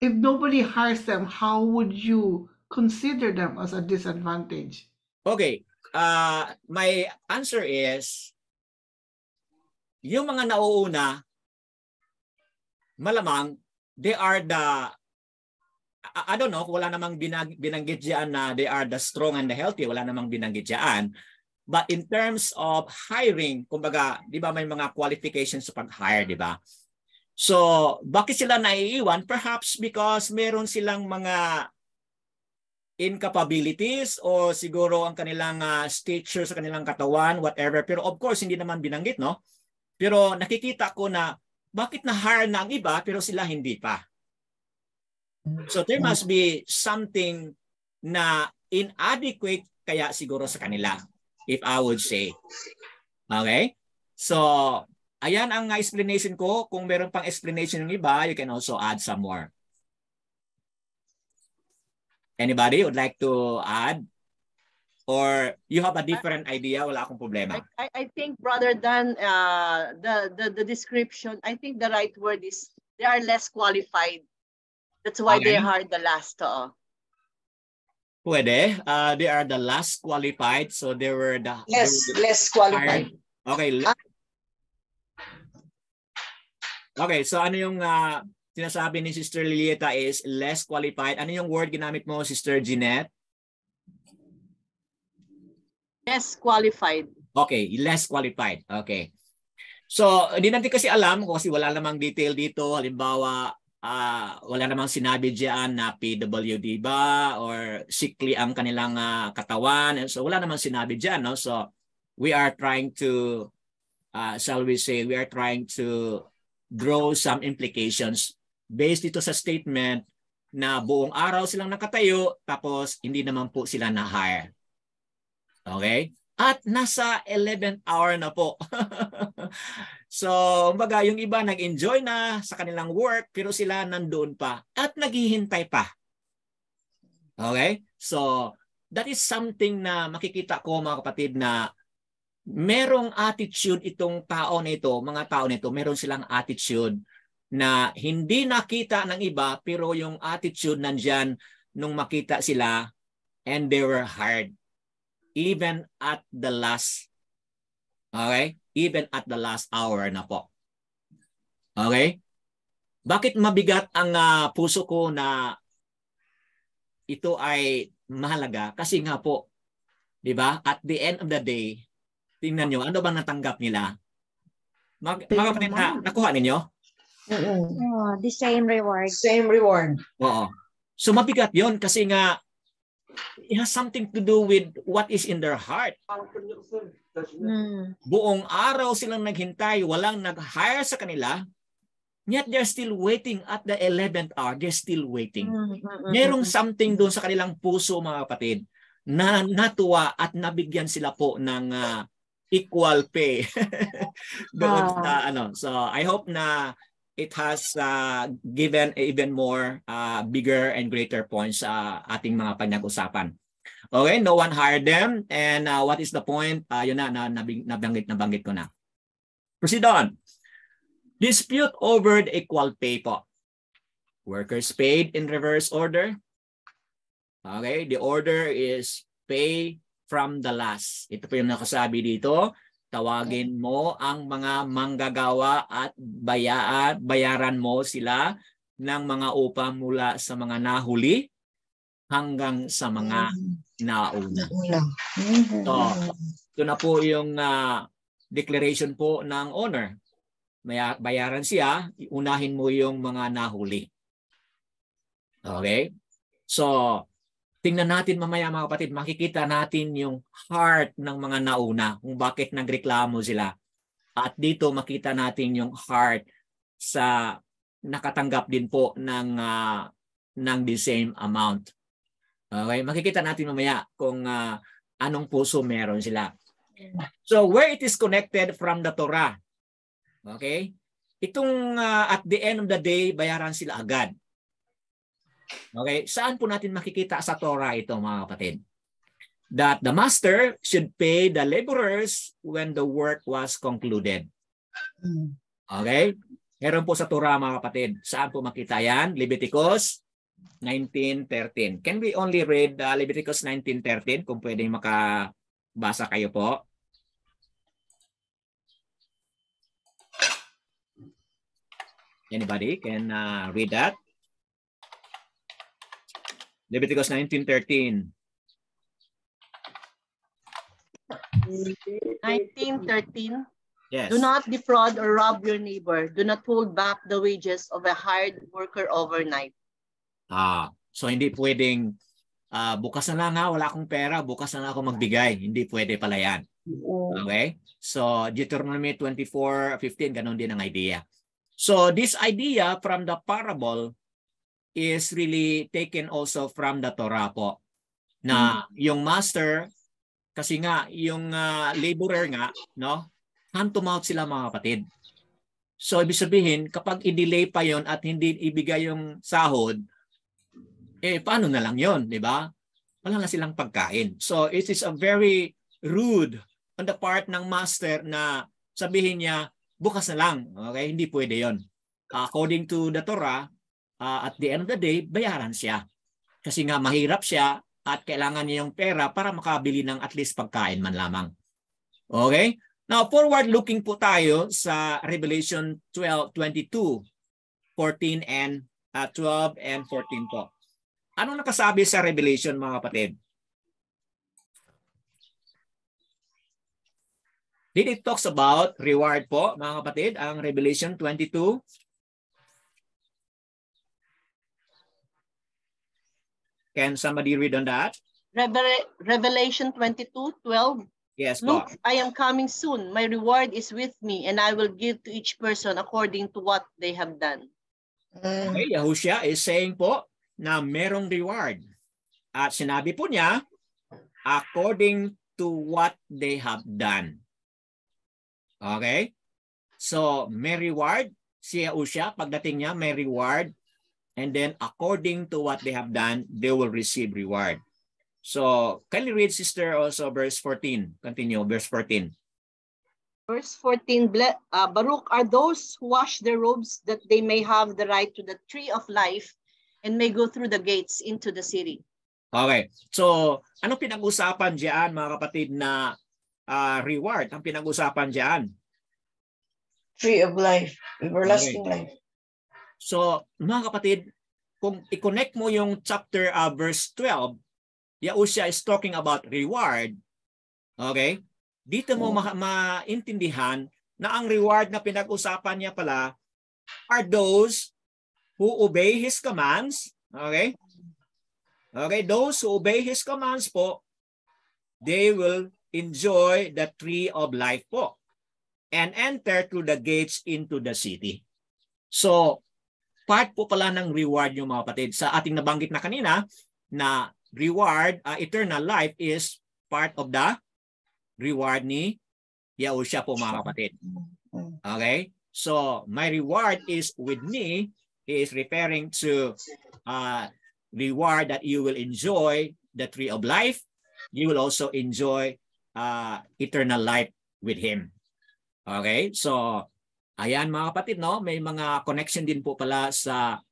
If nobody hires them, how would you consider them as a disadvantage? Okay. My answer is yung mga nauuna, malamang they are the, I don't know, wala namang binanggit diyan na they are the strong and the healthy, wala namang binanggit diyan. But in terms of hiring, kumbaga, di ba may mga qualifications sa pag-hire, di ba? So, bakit sila naiiwan? Perhaps because meron silang mga incapabilities o siguro ang kanilang stature sa kanilang katawan, whatever. Pero of course, hindi naman binanggit, no? Pero nakikita ko na bakit na-hire na ang iba pero sila hindi pa. So there must be something na inadequate kaya siguro sa kanila, if I would say. Okay? So, ayan ang explanation ko. Kung meron pang explanation ng iba, you can also add some more. Anybody would like to add? Or you have a different idea? Wala akong problema. I think, Brother Dan, the description, I think the right word is they are less qualified. That's why they are the last. Pwede. They are the last qualified. So they were the less qualified. Okay. Okay, so ano yung sinasabi ni Sister Lilieta is less qualified. Ano yung word ginamit mo, Sister Jeanette? Less qualified. Okay, less qualified. Okay. So, hindi natin kasi alam kasi wala namang detail dito. Halimbawa, wala namang sinabi diyan na PWD ba or sickly ang kanilang katawan. And so, wala namang sinabi diyan. No? So, we are trying to, shall we say, we are trying to draw some implications based dito sa statement na buong araw silang nakatayo tapos hindi naman po sila na-hire. Okay? At nasa 11th hour na po. So, kumbaga, yung iba nag-enjoy na sa kanilang work pero sila nandoon pa at naghihintay pa. Okay? So, that is something na makikita ko mga kapatid na merong attitude itong tao nito, mga tao nito, meron silang attitude na hindi nakita ng iba pero yung attitude nandyan nung makita sila and they were hired. Even at the last, okay? Even at the last hour na po. Okay? Bakit mabigat ang puso ko na ito ay mahalaga? Kasi nga po, di ba? At the end of the day, tingnan nyo, ano bang natanggap nila? Mga kapatid, nakuha ninyo? The same reward. Same reward. Oo. So mabigat yon kasi nga, it has something to do with what is in their heart. Buong araw silang naghintay, walang nag-hire sa kanila, yet they're still waiting at the 11th hour. They're still waiting. Merong something doon sa kanilang puso, mga kapatid, na natuwa at nabigyan sila po ng equal pay. Doon sa, So I hope na it has given even more bigger and greater points sa ating mga pinag-usapan. Okay, no one hired them. And what is the point? Yun na, nabanggit ko na. Proceed on. Dispute over the equal pay po. Workers paid in reverse order. Okay, the order is pay from the last. Ito po yung nakasabi dito. Tawagin mo ang mga manggagawa at bayaran mo sila ng mga upa mula sa mga nahuli hanggang sa mga nauna. So, ito na po yung declaration po ng owner. Bayaran siya, unahin mo yung mga nahuli. Okay? So, tingnan natin mamaya mga kapatid, makikita natin yung heart ng mga nauna, kung bakit nagreklamo sila. At dito makita natin yung heart sa nakatanggap din po ng the same amount. Okay? Makikita natin mamaya kung anong puso meron sila. So, where it is connected from the Torah. Okay? Itong at the end of the day, bayaran sila agad. Okay? Saan po natin makikita sa Torah ito mga kapatid? That the master should pay the laborers when the work was concluded. Okay? Meron po sa Torah mga kapatid. Saan po makita yan? Leviticus 19:13. Can we only read Leviticus 19:13 kung pwedeng makabasa kayo po? Anybody can read that? Leviticus 19:13. 19:13. Yes. Do not defraud or rob your neighbor. Do not hold back the wages of a hired worker overnight. So hindi pwedeng bukas na lang wala akong pera, bukas na lang ako magbigay. Hindi pwede pala yan. Okay? So Deuteronomy 24:15, ganun din ang idea. So this idea from the parable is really taken also from the Torah po. Na yung master, kasi nga yung laborer nga, no? Hand to mouth sila mga kapatid. So ibig sabihin, kapag i-delay pa yon at hindi ibigay yung sahod, paano na lang yon, di ba? Wala na silang pagkain. So it is a very rude on the part ng master na sabihin niya, bukas na lang. Okay? Hindi pwede yon. According to the Torah, at the end of the day, bayaran siya. Kasi nga mahirap siya at kailangan niya yung pera para makabili ng at least pagkain man lamang. Okay? Now, forward-looking po tayo sa Revelation 12:22, 14 and 12 and 14 po. Ano nakasabi sa Revelation mga kapatid? Did it talks about reward po mga kapatid, ang Revelation 22? Can somebody read on that? Revelation 22:12. Yes, Look, po. I am coming soon. My reward is with me, and I will give to each person according to what they have done. Okay, Yahushua is saying po na merong reward. At sinabi po niya, according to what they have done. Okay? So, may reward. Si Yahushua, pagdating niya, may reward. And then, according to what they have done, they will receive reward. So, can you read, sister, also verse 14? Continue, verse 14. Verse 14, Baruch are those who wash their robes that they may have the right to the tree of life and may go through the gates into the city. Okay. So, ano pinag-usapan diyan mga kapatid na reward? Ang pinag-usapan diyan? Tree of life, everlasting life. So, mga kapatid, kung i-connect mo yung chapter verse 12, Yahushua is talking about reward. Okay? Dito mo maintindihan na ang reward na pinag-usapan niya pala are those who obey His commands. Okay? Okay, those who obey His commands po, they will enjoy the tree of life po and enter through the gates into the city. So, part po pala ng reward yung mga kapatid. Sa ating nabanggit na kanina na reward, eternal life is part of the reward ni Yahushua po mga kapatid. Okay? So, my reward is with me. He is referring to reward that you will enjoy the tree of life. You will also enjoy eternal life with Him. Okay? So, ayan mga kapatid, no? May mga connection din po pala sa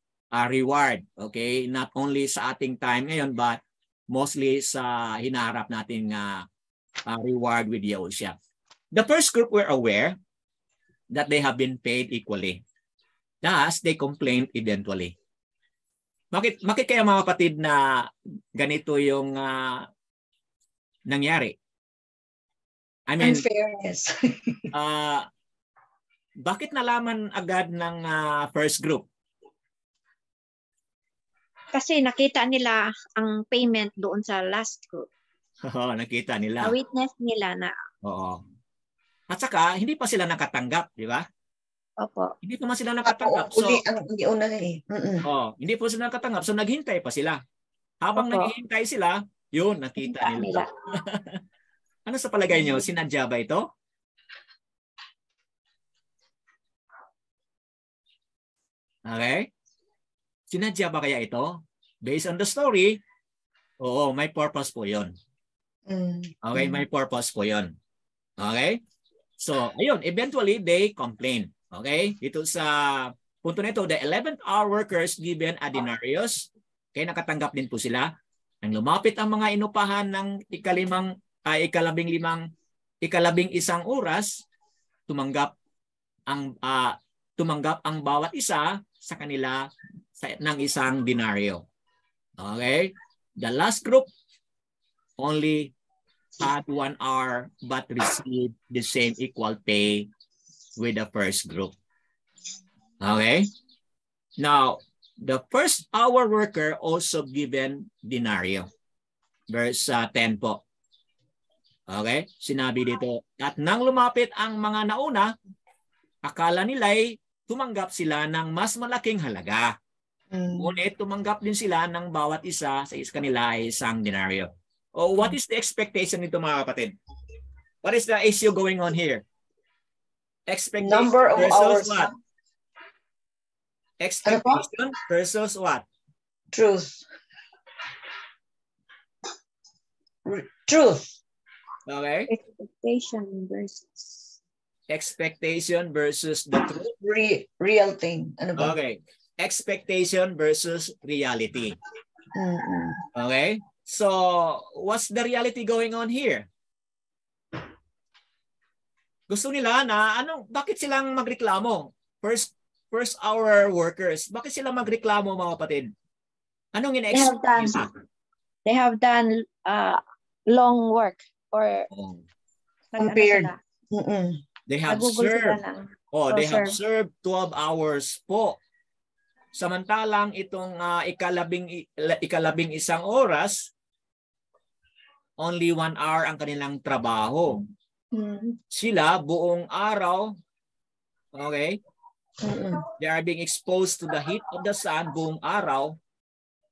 reward. Okay? Not only sa ating time ngayon, but mostly sa hinaharap nating reward with Yahushua. The first group were aware that they have been paid equally. Thus, they complained eventually. Bakit kaya mga kapatid na ganito yung nangyari? I mean, unfairness. Bakit nalaman agad ng first group? Kasi nakita nila ang payment doon sa last group. Oo, nakita nila. Na-witness nila na. Oo. At saka, hindi pa sila nakatanggap, di ba? Opo. Hindi pa man sila nakatanggap. So, hindi una eh. hindi po sila nakatanggap. So, naghintay pa sila. Habang naghihintay sila, yun, nakita nila. Ano sa palagay nyo? Sinadya ba ito? Okay? Sinadya ba kaya ito? Based on the story, oo, may purpose po yun. Okay, may purpose po yun. Okay? So, ayun, eventually, they complain. Okay? Ito sa punto nito, the 11th hour workers given a denarius. Okay, nakatanggap din po sila. Nang lumapit ang mga inupahan ng ikalabing isang oras, tumanggap ang bawat isa sa kanila ng isang denaryo. Okay? The last group only had 1 hour but received the same equal pay with the first group. Okay? Now, the first hour worker also given denaryo. Verse 10 po. Okay? Sinabi dito, at nang lumapit ang mga nauna, akala nila'y tumanggap sila ng mas malaking halaga. Ngunit tumanggap din sila ng bawat isa sa kanila ay isang denaryo. Oh, what is the expectation nito mga kapatid? What is the issue going on here? Expectation number of versus hours. What? Expectation versus what? Truth. Truth. Okay. Expectation versus the truth. Real thing. Ano ba? Okay. Expectation versus reality. Okay. So, what's the reality going on here? Gusto nila na bakit silang magreklamo? First hour workers. Bakit sila magreklamo mga kapatid? Anong in-expect? They have done long work or compared. They have served 12 hours po. Samantalang itong ikalabing isang oras, only 1 hour ang kanilang trabaho. Sila buong araw, okay? They are being exposed to the heat of the sun buong araw,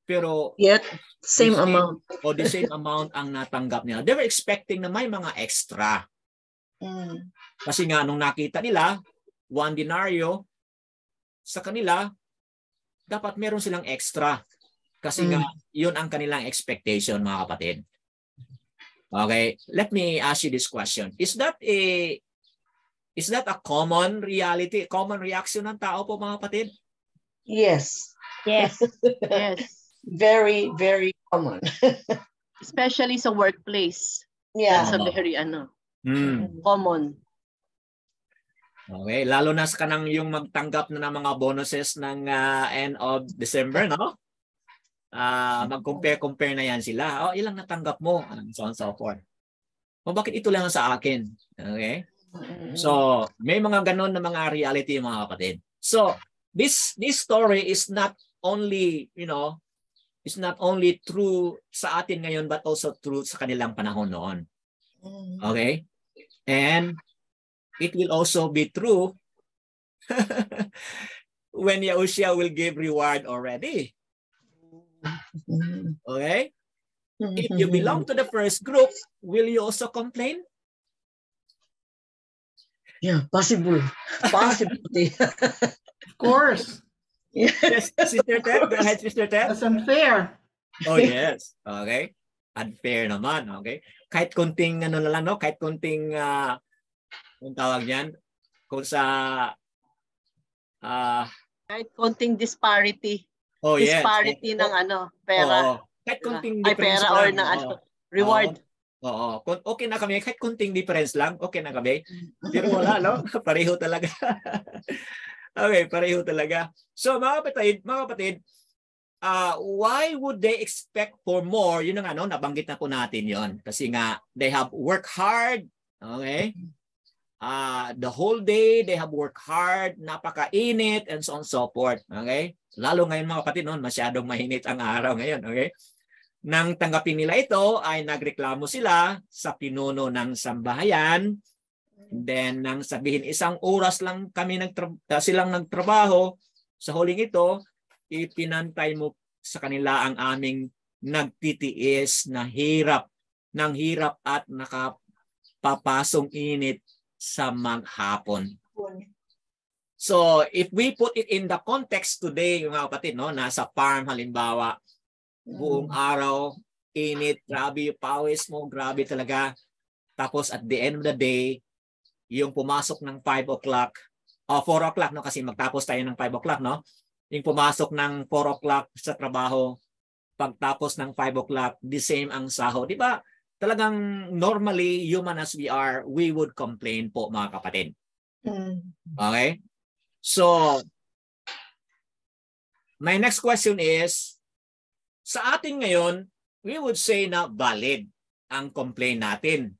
pero yet same amount. The same amount ang natanggap nila. They were expecting na may mga extra. Kasi nga nung nakita nila 1 denaryo sa kanila, dapat meron silang extra. Kasi nga yun ang kanilang expectation mga kapatid. Okay, let me ask you this question. Is that a common reality, common reaction ng tao po mga kapatid? Yes. Yes. Very, very common. Especially sa workplace. Yeah. That's a very common. Okay, lalo na sa kanang yung magtanggap na ng mga bonuses ng end of December, no? Mag-compare na yan sila. Ilang natanggap mo? And so on and so forth. Bakit ito lang sa akin? Okay? So, may mga ganon na mga reality mga kapatid. So, this story is not only, it's not only true sa atin ngayon but also true sa kanilang panahon noon. Okay? And it will also be true when Yahushua will give reward already. Okay? If you belong to the first group, will you also complain? Yeah, possible. Possibility. Of course. Yes, Sister Ted. Go ahead, Sister Ted. That's unfair. Oh, yes. Okay. Unfair naman. Okay. Kahit kunting na lang, no? Kahit kunting kung tawag niyan, kung sa kahit konting disparity. Yes. Disparity ng pera. Kahit konting difference pera or ng reward. Okay na kami. Kahit kunting difference lang, okay na kami. Pero wala, no? Pareho talaga. Okay, pareho talaga. So, mga kapatid, why would they expect for more? Yun ang nabanggit na po natin yon. Kasi nga, they have worked hard. Okay? The whole day, they have worked hard, napakainit, and so on and so forth. Okay? Lalo ngayon mga kapatid, noon, masyadong mainit ang araw ngayon. Okay? Nang tanggapin nila ito, ay nagreklamo sila sa pinuno ng sambahayan. Then, nang sabihin, 1 oras lang kami silang nagtrabaho, sa huling ito, ipinantay mo sa kanila ang aming nagtitiis na hirap at nakapapasong init sa maghapon. So, if we put it in the context today, mga kapatid, no, nasa farm halimbawa, buong araw, init, grabe yung pawis mo, grabe talaga. Tapos at the end of the day, yung pumasok ng 5 o'clock, o 4 o'clock, no, kasi magtapos tayo ng 5 o'clock, no? Yung pumasok ng 4 o'clock sa trabaho, pagtapos ng 5 o'clock, the same ang sahod. Di ba? Talagang normally, human as we are, we would complain po, mga kapatid. Okay? So, my next question is, sa atin ngayon, we would say na valid ang complaint natin.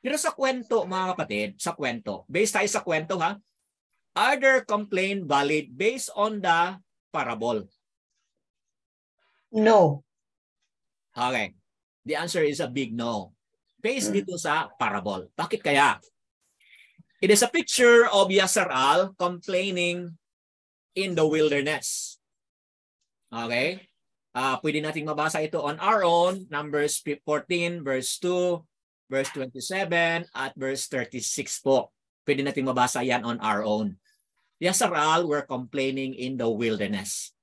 Pero sa kwento, mga kapatid, sa kwento, based tayo sa kwento, ha? Are their complaint valid based on the parable? No. Okay. The answer is a big no. Based dito sa parable. Bakit kaya? It is a picture of Yasser-al complaining in the wilderness. Okay? Pwede nating mabasa ito on our own. Numbers 14, verse 2, verse 27, at verse 36 po. Pwede nating mabasa yan on our own. Yasser-al were complaining in the wilderness.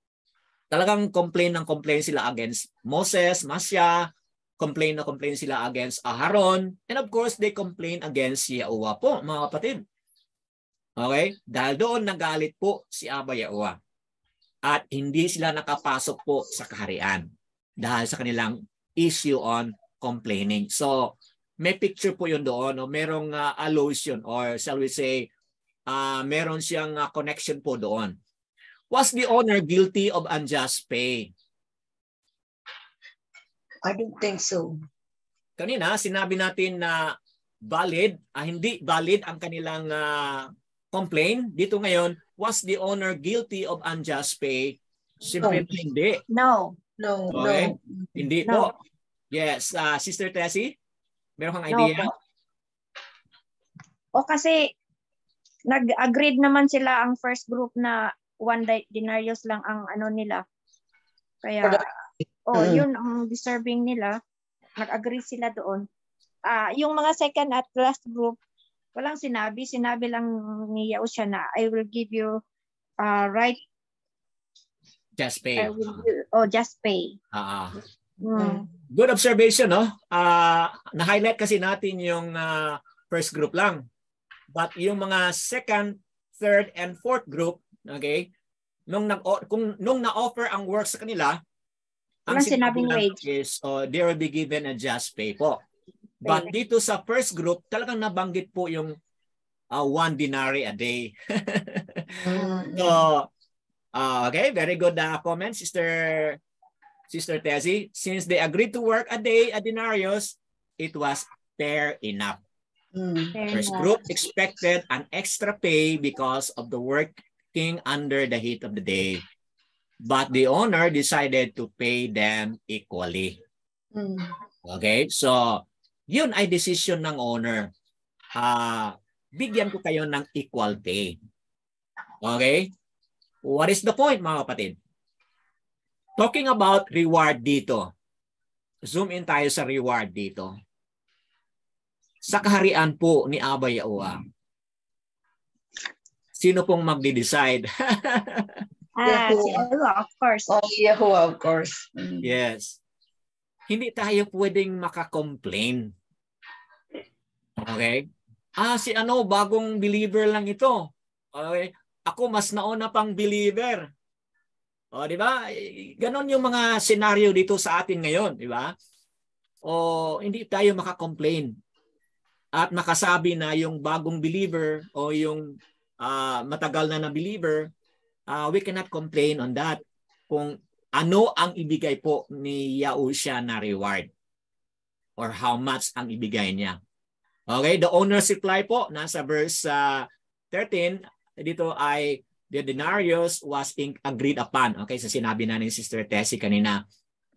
Talagang complain sila against Moses, Masya, complain sila against Aharon, and of course, they complain against Yahuwah po, mga kapatid. Okay? Dahil doon nagalit po si Abba Yahuwah. At hindi sila nakapasok po sa kaharian dahil sa kanilang issue on complaining. So, may picture po yun doon, no? Merong allusion or shall we say, meron siyang connection po doon. Was the owner guilty of unjust pay? I don't think so. Kanina, sinabi natin na valid, hindi valid ang kanilang complaint. Dito ngayon, was the owner guilty of unjust pay? Siyempre hindi. No. Okay? Hindi po. Yes. Sister Tessie, meron kang idea? No po. O kasi, nag-agreed naman sila ang first group na 1 denarius lang ang ano nila. Kaya, yun ang deserving nila. Nag-agree sila doon. Yung mga second at last group, walang sinabi. Sinabi lang ni Yahushua na, I will give you right. Just pay. Just pay. Good observation, no? Na-highlight kasi natin yung first group lang. But yung mga second, third, and fourth group, okay, nung na-offer ang work sa kanila, ang sinabing wage is they will be given a just pay po. But dito sa first group, talagang nabanggit po yung 1 denarii a day. So, okay, very good comment, Sister Tessie. Since they agreed to work a day, a denarius, it was fair enough. First group expected an extra pay because of the working under the heat of the day. But the owner decided to pay them equally. Okay? So, yun ay decision ng owner. Bigyan ko kayo ng equal pay. Okay? What is the point, mga kapatid? Talking about reward dito. Zoom in tayo sa reward dito. Sa kaharian po ni Abba Yahuwah, sino pong magde-decide? Yahuwah, of course. Yahuwah, of course. Yes. Hindi tayo pwedeng maka-complain. Okay? Si bagong believer lang ito. Okay? Ako mas nauna pang believer. Di ba? Ganon yung mga senaryo dito sa atin ngayon, di ba? Hindi tayo maka-complain. At makasabi na yung bagong believer o yung matagal na believer, we cannot complain on that kung ano ang ibigay po ni Yahushua na reward or how much ang ibigay niya. Okay, the owner's reply po, nasa verse 13, dito ay the denarius was agreed upon. Okay, so sinabi na ni Sister Tessie kanina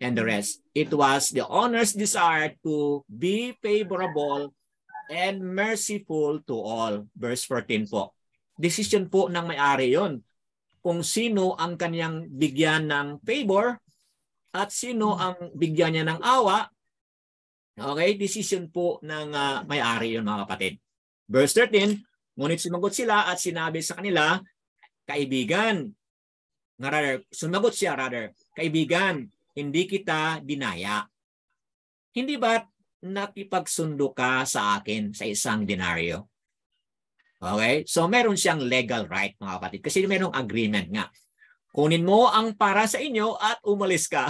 and the rest. It was the owner's desire to be favorable and merciful to all. Verse 14 po. Decision po ng may-ari yon kung sino ang kanyang bigyan ng favor at sino ang bigyan niya ng awa. Okay, decision po ng may-ari yun mga kapatid. Verse 13, ngunit sumagot sila at sinabi sa kanila, kaibigan, sumagot siya, kaibigan, hindi kita dinaya. Hindi ba't nakipagsundo ka sa akin sa isang denaryo? Okay, so meron siyang legal right mga kapatid kasi merong agreement nga. Kunin mo ang para sa inyo at umalis ka.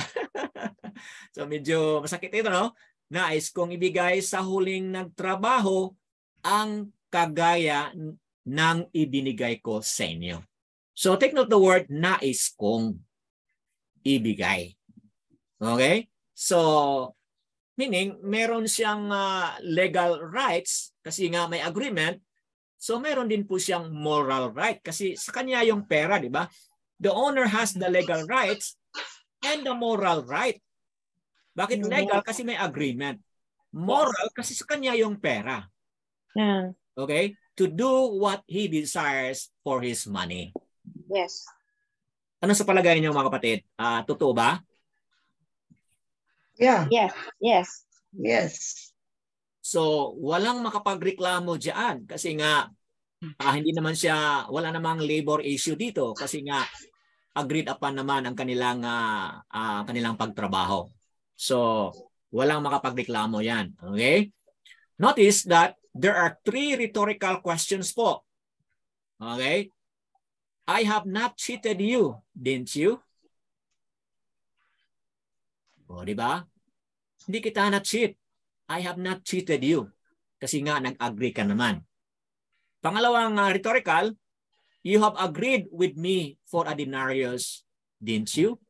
So medyo masakit ito, no? Nais kong ibigay sa huling nagtrabaho ang kagaya ng ibinigay ko sa inyo. So take note the word nais kong ibigay. Okay? So meaning meron siyang legal rights kasi nga may agreement. So meron din po siyang moral right kasi sa kanya yung pera, di ba? The owner has the legal rights and the moral right. Bakit legal? Kasi may agreement. Moral kasi sa kanya yung pera. Okay? To do what he desires for his money. Yes. Ano sa palagay niyo mga kapatid? Totoo ba? Yeah. Yes. Yes. Yes. So, walang makapagreklamo diyan kasi nga hindi naman siya, wala namang labor issue dito kasi nga agreed upon naman ang kanilang pagtrabaho. So, walang makapagreklamo yan. Okay? Notice that there are 3 rhetorical questions po. Okay? I have not cheated you, didn't you? O, di ba? Hindi kita na-cheat. I have not cheated you. Kasi nga, nag-agree ka naman. Pangalawang rhetorical, you have agreed with me for a denarius, didn't you?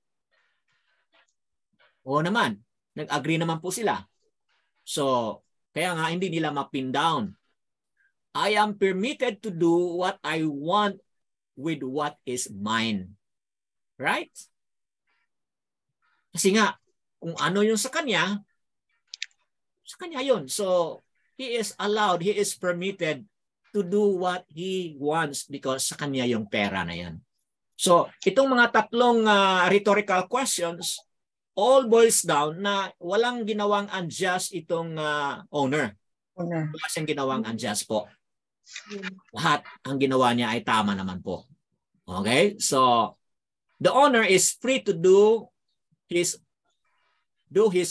O naman, nag-agree naman po sila. So, kaya nga hindi nila ma-pin down. I am permitted to do what I want with what is mine. Right? Kasi nga, kung ano yung sa kanya yun. So, he is allowed, he is permitted to do what he wants because sa kanya yung pera na yan. So, itong mga tatlong rhetorical questions, all boils down na walang ginawang unjust itong owner. Wala siyang ginawang unjust po. Lahat ang ginawa niya ay tama naman po. Okay? So, the owner is free to do his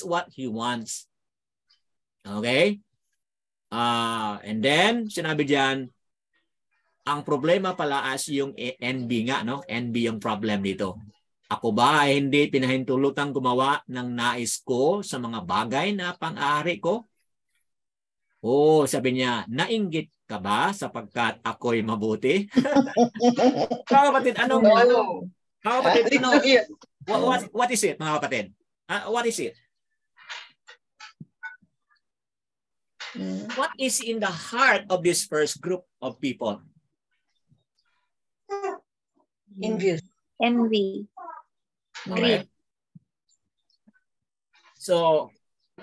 what he wants. Okay? And then, sinabi diyan, ang problema pala as yung envy nga, no? Envy yung problem dito. Ako ba ay hindi pinahintulutang gumawa ng nais ko sa mga bagay na pang-ari ko? Oh, sabi niya, nainggit ka ba sapagkat ako'y mabuti? Mga kapatid, what is it, mga kapatid? What is it? What is in the heart of this first group of people? Envy. Greed. So,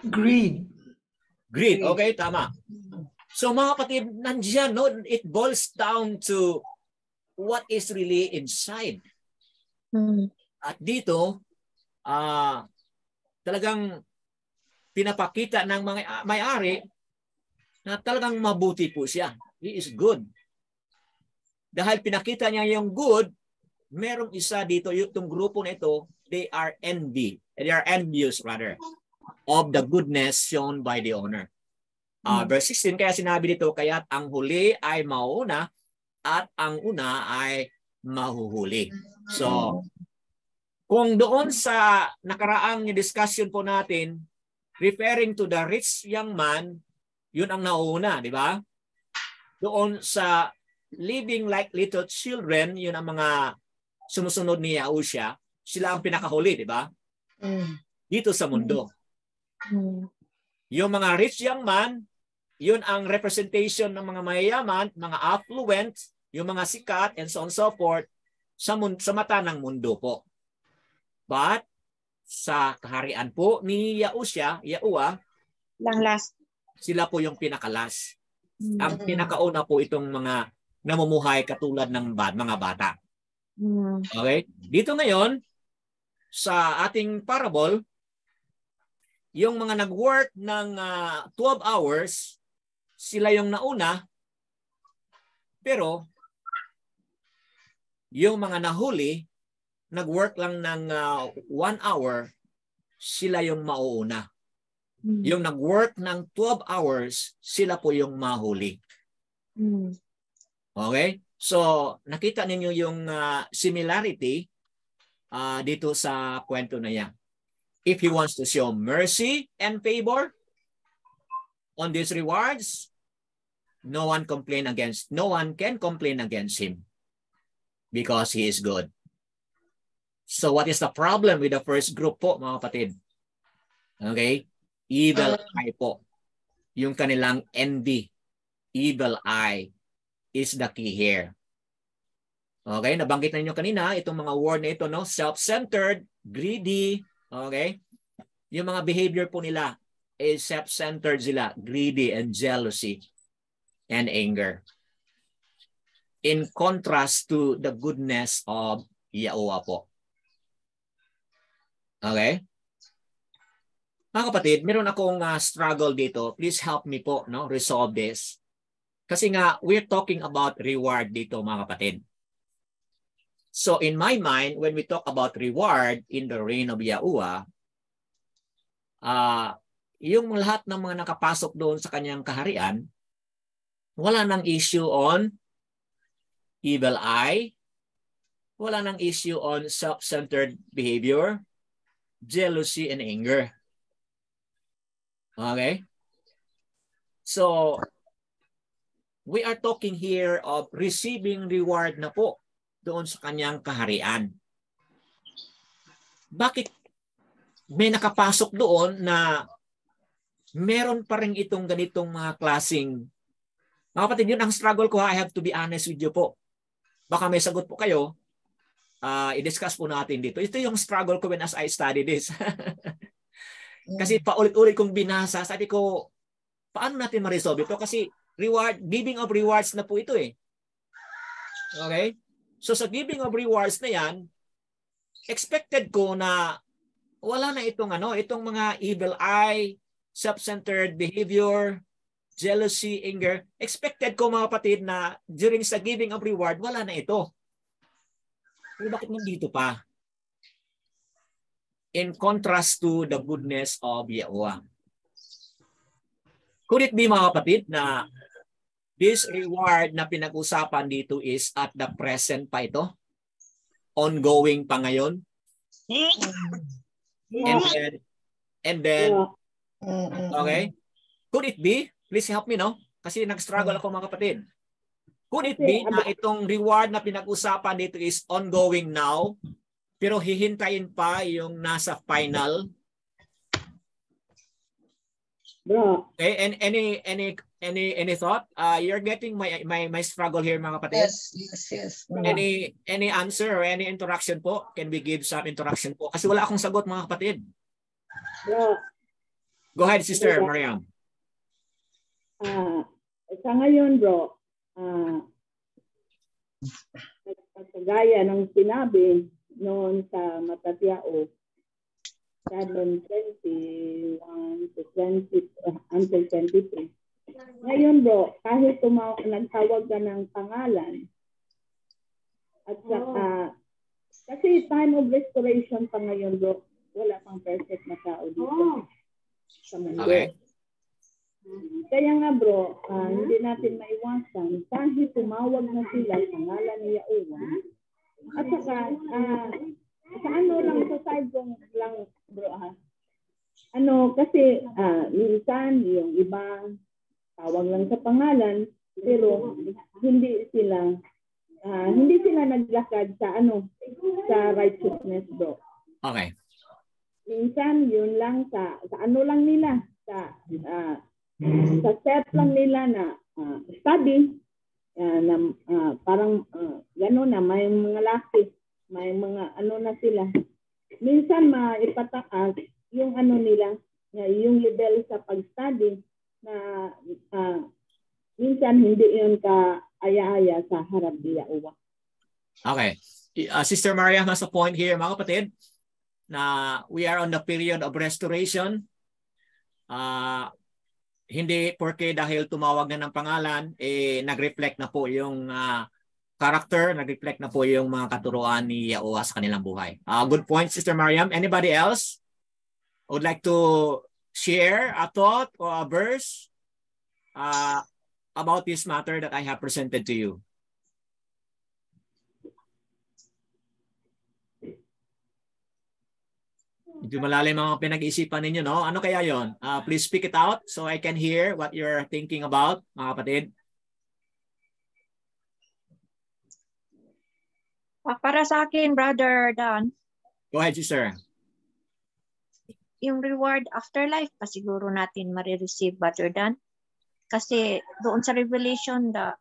greed. Okay, tama. So mga kapatid, nandiyan, no? It boils down to what is really inside. At dito, talagang pinapakita ng mga may-ari na talagang mabuti po siya. He is good. Dahil pinakita niya yung good, merong isa dito, yung grupo na ito, they are envious rather, of the goodness shown by the owner. Verse 16, kaya sinabi dito, kaya't ang huli ay mauuna at ang una ay mahuhuli. So, kung doon sa nakaraang discussion po natin, referring to the rich young man, yun ang nauna, di ba? Doon sa living like little children, yun ang mga sumusunod ni Yahusha, sila ang pinakahuli, di ba? Dito sa mundo. Yung mga rich young man, Yun ang representation ng mga mayayaman, mga affluent, yung mga sikat, and so on and so forth, sa mata ng mundo po. But, sa kaharian po ni Yahuwah, last. sila po yung pinakalas. Ang pinakauna po itong mga namumuhay katulad ng mga bata. Okay? Dito ngayon, sa ating parable, yung mga nag-work ng 12 hours, sila yung nauna, pero yung mga nahuli, nag-work lang ng 1 hour, sila yung mauuna. Yung nag-work ng 12 hours, sila po yung mahuli. Okay? So, nakita ninyo yung similarity dito sa kwento na yan. If he wants to show mercy and favor on these rewards, no one can complain against him because he is good. So what is the problem with the first group po, mga kapatid? Okay? Evil eye po. Yung kanilang envy. Evil eye is the key here. Okay? Nabanggit na ninyo kanina, itong mga word na ito, no? Self-centered, greedy. Okay? Yung mga behavior po nila is self-centered sila, greedy and jealousy and anger. In contrast to the goodness of Yahuwah po. Okay? Mga kapatid, meron akong struggle dito. Please help me po, no, resolve this. Kasi nga, we're talking about reward dito, mga kapatid. So in my mind, when we talk about reward in the reign of Yahuwah, yung lahat ng mga nakapasok doon sa kanyang kaharian, wala nang issue on evil eye, wala nang issue on self-centered behavior, jealousy, and anger. Okay? So, we are talking here of receiving reward na po doon sa kanyang kaharian. Bakit may nakapasok doon na meron pa rin itong ganitong mga klaseng, mga kapatid, yun ang struggle ko. I have to be honest with you po. Baka may sagot po kayo. I-discuss po natin dito. Ito yung struggle ko when as I study this. Kasi paulit-ulit kong binasa, sabi ko, paano natin ma-resolve ito? Kasi giving of rewards na po ito eh. Okay? So sa giving of rewards na yan, expected ko na wala na itong itong mga evil eye, self-centered behavior, jealousy, anger. Expected ko, mga kapatid, na during sa giving of reward, wala na ito. Pero bakit nandito pa? In contrast to the goodness of Yahuwah. Could it be, mga kapatid, na this reward na pinag-usapan dito is at the present pa ito? Ongoing pa ngayon? And then, okay? Could it be? Please help me, no? Kasi nag-struggle ako, mga kapatid. Could it be na itong reward na pinag-usapan dito is ongoing now, pero hihintayin pa yung nasa final? Bro. Okay, and any thought? You're getting my struggle here, mga kapatid. Yes. Any answer or any interaction po? Can we give some interaction po? Kasi wala akong sagot, mga kapatid. Bro. Go ahead, Sister Mariam. Sa ngayon, bro, kagaya ng sinabi noon sa Matatiao, 7:21 to 20 until 23. Ngayon, bro, kahit nagtawag ka ng pangalan, at saka, kasi time of restoration pa ngayon, bro, wala pang perfect na tao dito sa mundo. Okay. Kaya nga, bro, hindi natin maiwasan kahit tumawag na sila sa pangalan ni Yahuwah. At saka, sa lang, sa side kong lang, bro, kasi minsan yung iba tawag lang sa pangalan, pero hindi sila naglakad sa sa righteousness, bro. Okay. Minsan yun lang sa lang nila, sa sa set lang nila na study, parang gano'n na, may mga lashes, may mga ano na sila. Minsan maipataas yung ano nila, yung level sa pag-study na minsan hindi yun ka aya-aya sa harap diya uwa. Okay. Sister Maria has a point here, mga kapatid, na we are on the period of restoration. Hindi porke dahil tumawag na ng pangalan, nag-reflect na po yung character, nag-reflect na po yung mga katuruan ni Yahuwah sa kanilang buhay. Good point, Sister Mariam. Anybody else would like to share a thought or a verse about this matter that I have presented to you? Medyo malalim mga pinag-isipan ninyo, no? Ano kaya yon? Please speak it out so I can hear what you're thinking about, mga kapatid. Para sa akin, Brother Dan. Go ahead, sister. Yung reward afterlife pa siguro natin marireceive, Brother Dan. Kasi doon sa Revelation, the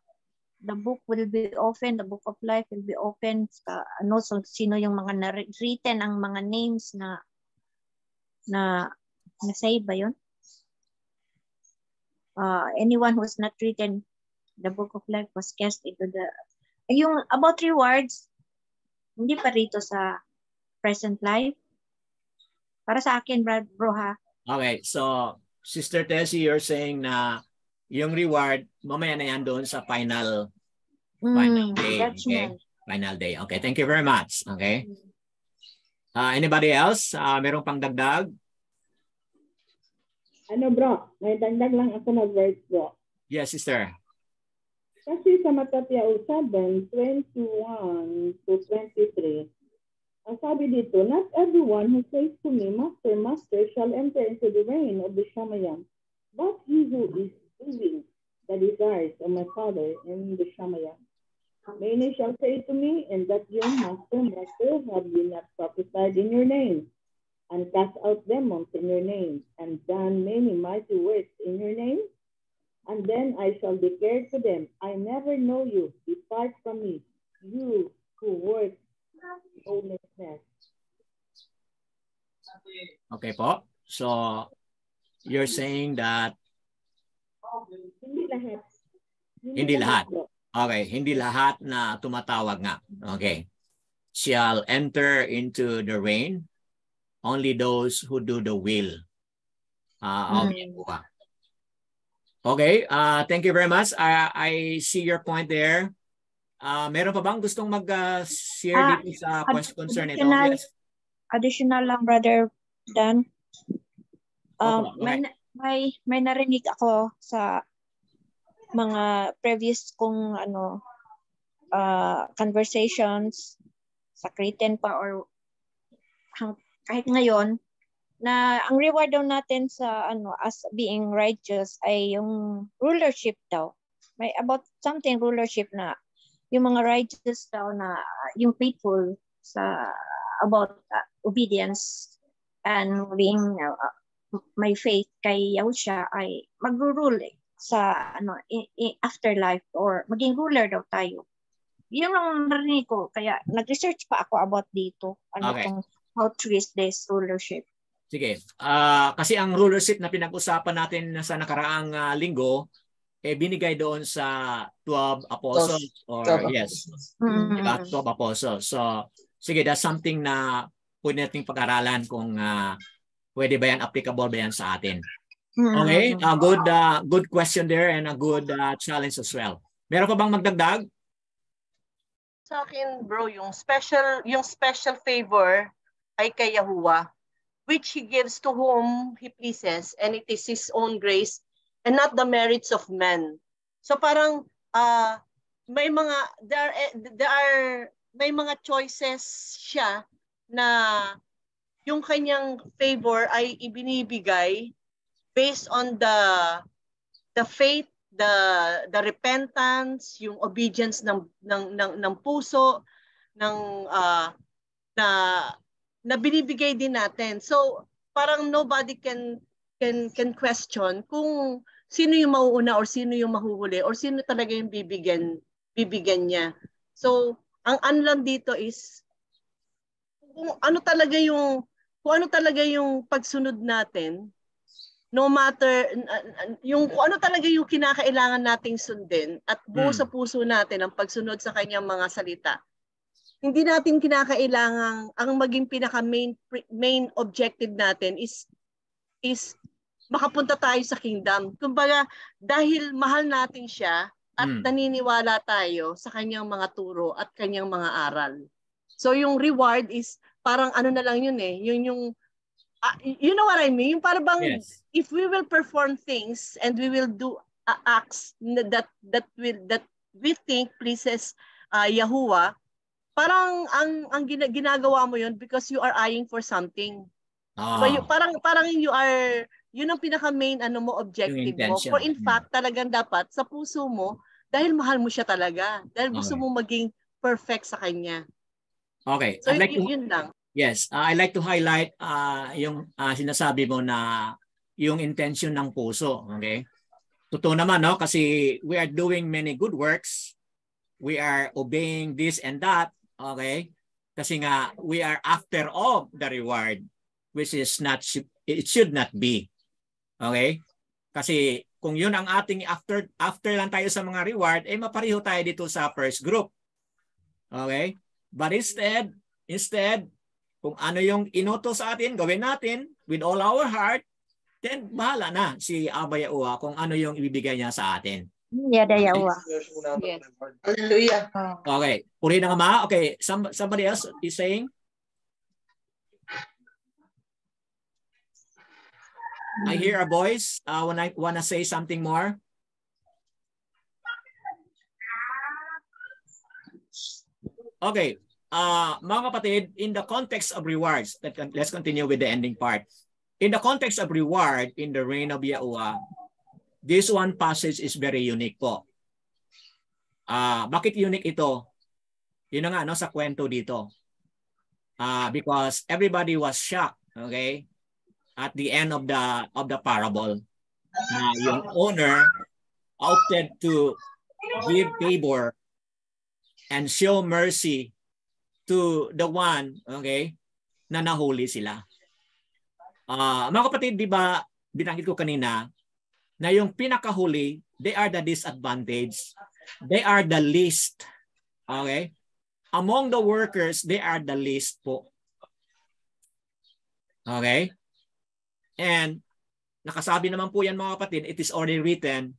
book will be open, the book of life will be open. So sino yung mga written, ang mga names na save ba yun? Anyone who is not written, the book of life was cast into the... Yung about rewards, hindi pa rito sa present life. Para sa akin, bro, ha? Okay, so Sister Tessie, you're saying na yung reward, mamaya na yan doon sa final day. Okay? Final day. Okay, thank you very much. Okay. Anybody else? Merong pang dagdag? Ano bro, may dagdag lang ako na verse bro. Yes, sister. Kasi sa Matthew 7, 21 to 23, ang sabi dito, not everyone who says to me, Master, Master, shall enter into the reign of the Shamayam, but he who is doing the desires of my Father in the Shamayam. Many shall say to me, in that year, Master, Master, have you not prophesied in your name, and cast out demons in your name, and done many mighty works in your name? And then I shall declare to them, I never know you. Depart from me, you who work lawlessness. Okay po. So, you're saying that Hindi lahat. Hindi lahat. Okay, hindi lahat na tumatawag nga. Okay. Shall enter into the reign, only those who do the will of Yahuwah. Okay, thank you very much. I see your point there. Meron pa bang gustong mag-share dito sa concern ito? Yes. Additional lang, Brother Dan. Okay. May narinig ako sa mga previous kong conversations sa Cretan pa or kahit ngayon na ang reward daw natin sa as being righteous ay yung rulership daw. May about something rulership na yung mga righteous daw na yung faithful sa about obedience and being may faith kay Yahushua ay magro-rule sa afterlife or maging ruler daw tayo. Yun ang narinig ko kaya nag-research pa ako about dito. How true is this rulership? Sige. Kasi ang rulership na pinag-usapan natin sa nakaraang linggo, binigay doon sa 12 apostles or 12 yes, 12 apostles. So, sige, that's something na pwede nating pag-aralan kung pwede ba yan, applicable ba yan sa atin. Okay, good question there and a good challenge as well. Meron pa bang magdagdag? Sa akin, bro, yung special favor ay kay Yahuwah, which He gives to whom He pleases, and it is His own grace and not the merits of men. So parang may mga choices siya na yung kanyang favor ay ibinibigay based on the faith, the repentance, yung obedience ng puso, na binibigay din natin. So parang nobody can question kung sino yung mauuna or sino yung mahuhuli or sino talaga yung bibigyan niya. So, ang lang dito is kung ano talaga yung pagsunod natin, no matter kung ano talaga yung kinakailangan nating sundin at buo sa puso natin ang pagsunod sa kanyang mga salita. Hindi natin kinakailangan ang maging pinaka main objective natin is makapunta tayo sa kingdom. Kumbaga, dahil mahal natin siya at naniniwala tayo sa kanyang mga turo at kanyang mga aral. So yung reward is parang ano na lang yun eh. Yun yung you know what I mean? Yung parang bang if we will perform things and we will do acts that we think pleases Yahuwah, parang ang ginagawa mo yun because you are eyeing for something. Diba? Parang yun ang pinaka main mo objective mo. For in fact, talagang dapat sa puso mo dahil mahal mo siya talaga. Dahil gusto mo maging perfect sa kanya. Okay. So yun lang. Yes, I'd like to highlight yung sinasabi mo na yung intention ng puso. Okay? Totoo naman, no? Kasi we are doing many good works. We are obeying this and that. Okay? Kasi nga, we are after all the reward, which is not, it should not be. Okay? Kasi kung yun ang ating after lang tayo sa mga reward, mapareho tayo dito sa first group. Okay? But instead, kung ano yung inoto sa atin, gawin natin with all our heart, then bahala na si Abba Yahuwah kung ano yung ibibigay niya sa atin. Yada Yahuwah. Yes. Hallelujah. Okay. Puri ng Ama. Okay. Somebody else is saying? I hear a voice. Wanna say something more? Okay. Mga kapatid, in the context of rewards, let's continue with the ending part. In the context of reward in the reign of Yahuwah, this one passage is very unique po. Bakit unique ito? Yun na nga, no, sa kwento dito. Because everybody was shocked, okay, at the end of the parable. Yung owner opted to give favor and show mercy to the one, okay, na nahuli sila. Mga kapatid, di ba, binanggit ko kanina, na yung pinakahuli, they are the disadvantaged. They are the least. Okay? Among the workers, they are the least po. Okay? And, nakasabi naman po yan mga kapatid, it is already written,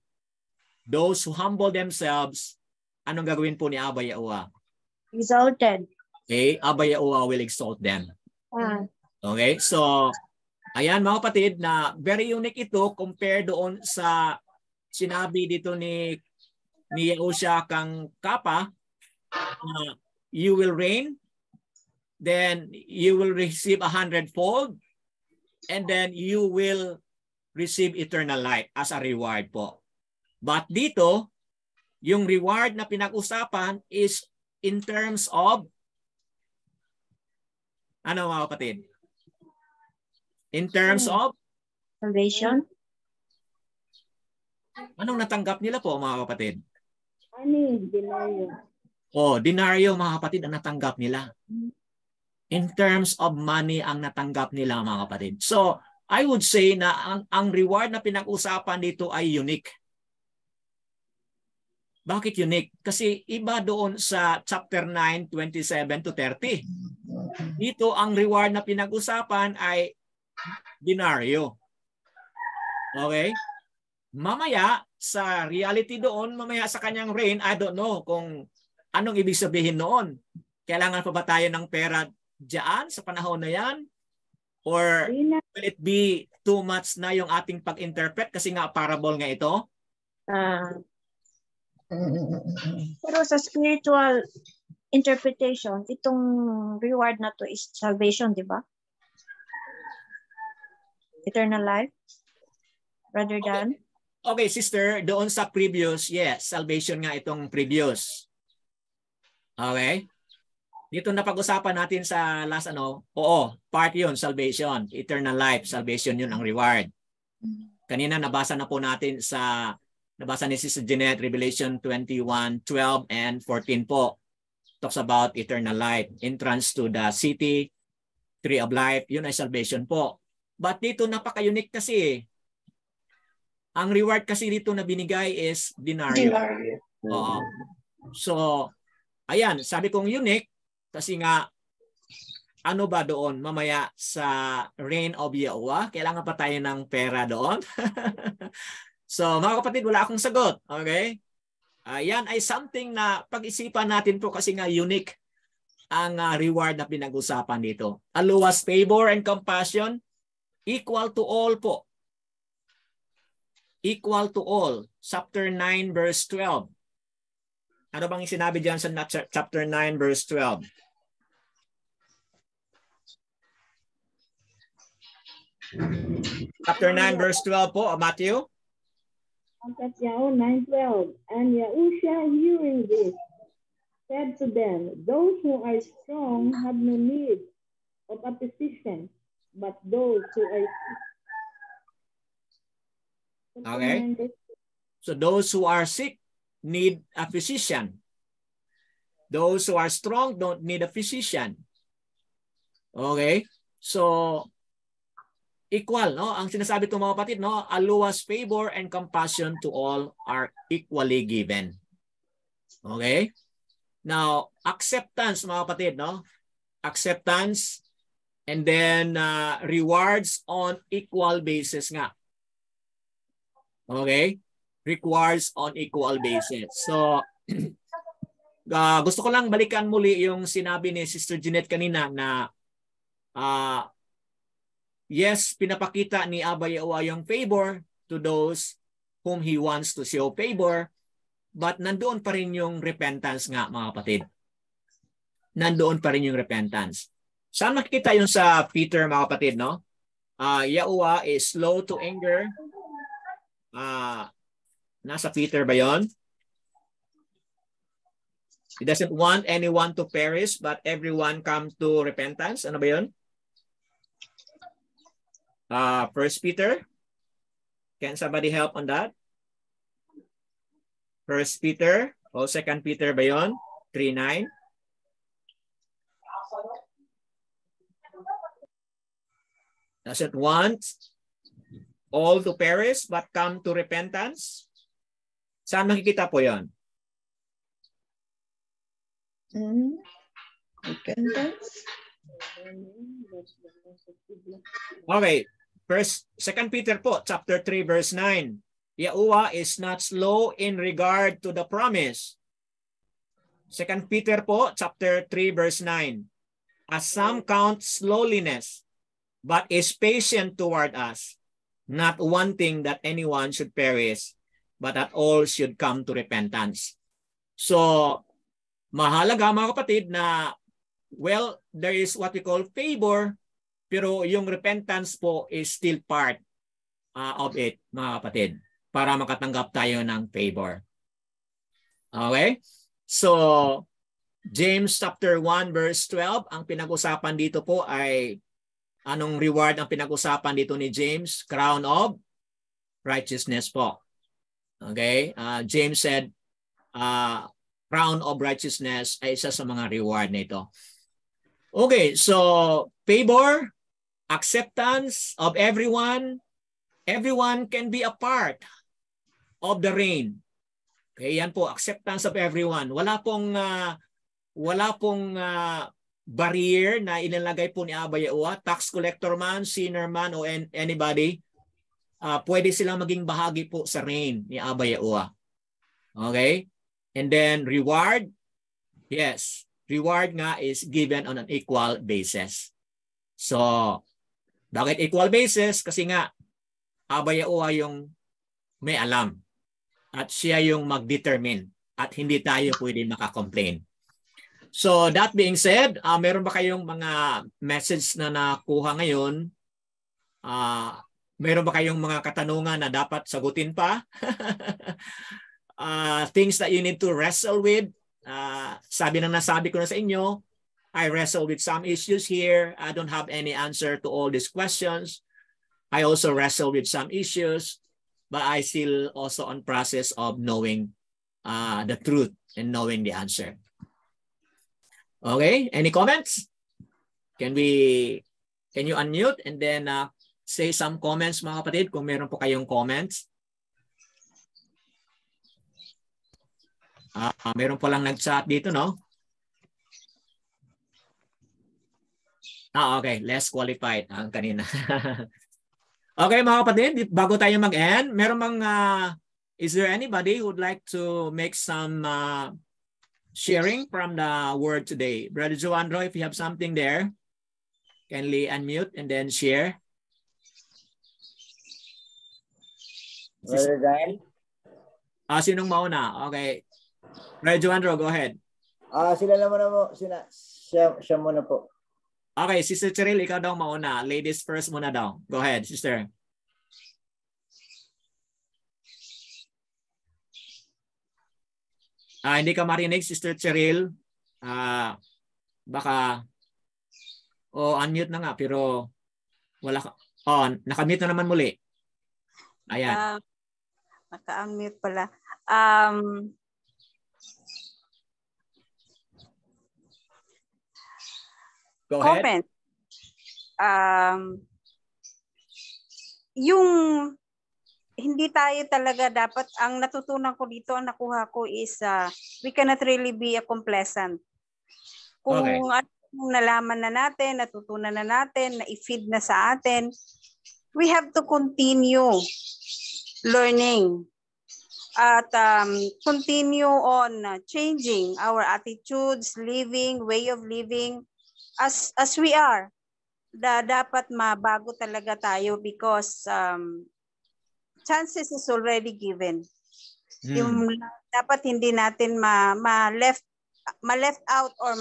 those who humble themselves, anong gagawin po ni Abba Yahuwah? Exalted. Okay, Abba Yahuwah will exalt them. Okay, so ayan mga kapatid na very unique ito compare doon sa sinabi dito ni Yehosha kang Kapa, you will reign, then you will receive 100-fold, and then you will receive eternal life as a reward po. But dito, yung reward na pinag-usapan is in terms of ano mga kapatid? In terms of salvation. Anong natanggap nila po mga kapatid? Denaryo. Denaryo mga kapatid ang natanggap nila. In terms of money ang natanggap nila mga kapatid. So, I would say na ang reward na pinag-usapan dito ay unique. Bakit unique? Kasi iba doon sa chapter 9, 27 to 30. Dito ang reward na pinag-usapan ay denaryo. Okay? Mamaya sa reality doon, mamaya sa kanyang reign, I don't know kung anong ibig sabihin noon. Kailangan pa ba tayo ng pera diyan sa panahon na yan? Or will it be too much na yung ating pag-interpret kasi nga parable nga ito? Pero sa spiritual interpretation, itong reward na to is salvation, di ba? Eternal life rather than Okay, sister, doon sa previous, yes, salvation nga itong previous. Okay? Dito na pag-usapan natin sa last part yun, salvation, eternal life, salvation yun ang reward. Kanina nabasa na po natin nabasa ni Sister Jeanette, Revelation 21:12 and 14 po. Talks about eternal life, entrance to the city, tree of life, yun ay salvation po. But dito napaka-unique kasi. Ang reward kasi dito na binigay is denarius. So, ayan, sabi kong unique kasi nga ano ba doon mamaya sa reign of Yahuwah? Kailangan pa tayo ng pera doon? So mga kapatid, wala akong sagot. Okay? Yan ay something na pag-isipan natin po kasi nga unique ang reward na pinag-usapan dito. Aluwas, favor, and compassion, equal to all po. Equal to all. Chapter 9 verse 12. Ano bang sinabi diyan sa chapter 9 verse 12? Chapter 9 verse 12 po, Matthew. That's Yahoo 9:12. And Yahusha, hearing this, said to them, those who are strong have no need of a physician, but those who are sick. Okay. So those who are sick need a physician. Those who are strong don't need a physician. Okay. So equal, no? Ang sinasabi ko mga kapatid, no? Aluwas, favor, and compassion to all are equally given. Okay? Now, acceptance mga kapatid, no? Acceptance and then rewards on equal basis nga. Okay? Rewards on equal basis. So, gusto ko lang balikan muli yung sinabi ni Sister Jeanette kanina na yes, pinapakita ni Abba Yahuwah yung favor to those whom He wants to show favor, but nandoon pa rin yung repentance nga mga kapatid. Nandoon pa rin yung repentance. Saan makikita yun sa Peter mga kapatid, no? Yahuwah is slow to anger. Nasa Peter ba yun? He doesn't want anyone to perish, but everyone come to repentance. Ano ba yun? 1 Peter. Can somebody help on that? 1 Peter o 2 Peter ba yun? 3:9. Doesn't want all to perish but come to repentance. Saan makikita po yun? Repentance. Okay. 2 Peter po, chapter 3, verse 9. Yahuwah is not slow in regard to the promise. 2 Peter po, chapter 3, verse 9. As some count slowness, but is patient toward us, not wanting that anyone should perish, but that all should come to repentance. So, mahalaga mga kapatid na, well, there is what we call favor, pero yung repentance po is still part of it, mga kapatid, para makatanggap tayo ng favor. Okay? So, James chapter 1 verse 12, ang pinag-usapan dito po ay anong reward ang pinag-usapan dito ni James? Crown of righteousness po. Okay? James said, crown of righteousness ay isa sa mga reward nito. Okay, so favor, acceptance of everyone. Everyone can be a part of the reign. Okay, yan po, acceptance of everyone. Wala pong barrier na inilagay po ni Abba Yahuwah. Tax collector man, sinner man, o anybody. Pwede silang maging bahagi po sa reign ni Abba Yahuwah. Okay? And then reward, yes, reward nga is given on an equal basis. So, bakit equal basis? Kasi nga, Abba Yahuwah yung may alam. At siya yung mag-determine. At hindi tayo pwede makakomplain. So, that being said, meron ba kayong mga message na nakuha ngayon? Meron ba kayong mga katanungan na dapat sagutin pa? Things that you need to wrestle with. Nasabi ko na sa inyo, I wrestle with some issues here. I don't have any answer to all these questions. I also wrestle with some issues, but I still also on process of knowing the truth and knowing the answer. Okay, any comments? Can you unmute and then say some comments mga kapatid kung meron po kayong comments? Meron po lang nag-chat dito, no? Okay, less qualified ang kanina. Okay mga kapatid, bago tayo mag-end, meron bang is there anybody who would like to make some sharing from the word today? Brother Joandro, if you have something there, kindly unmute and then share. Brother Daniel? Sinong mauna? Okay. Brother Joandro, go ahead. Sila naman na mo. Siya muna po. Okay, Sister Cheryl, ikaw daw mauna. Ladies first muna daw. Go ahead, sister. Hindi ka marinig, Sister Cheryl. Baka unmute na nga pero wala ka. Nakamute na naman muli. Ayan. Naka-unmute pala. Go ahead. Comment. Yung hindi tayo talaga dapat, ang natutunan ko dito, ang nakuha ko is we cannot really be a complacent. Kung nalaman na natin, natutunan na natin, na-feed na sa atin, we have to continue learning at continue on changing our attitudes, living, way of living as we are. Dapat mabago talaga tayo because chances is already given. Yung dapat hindi natin ma-left out or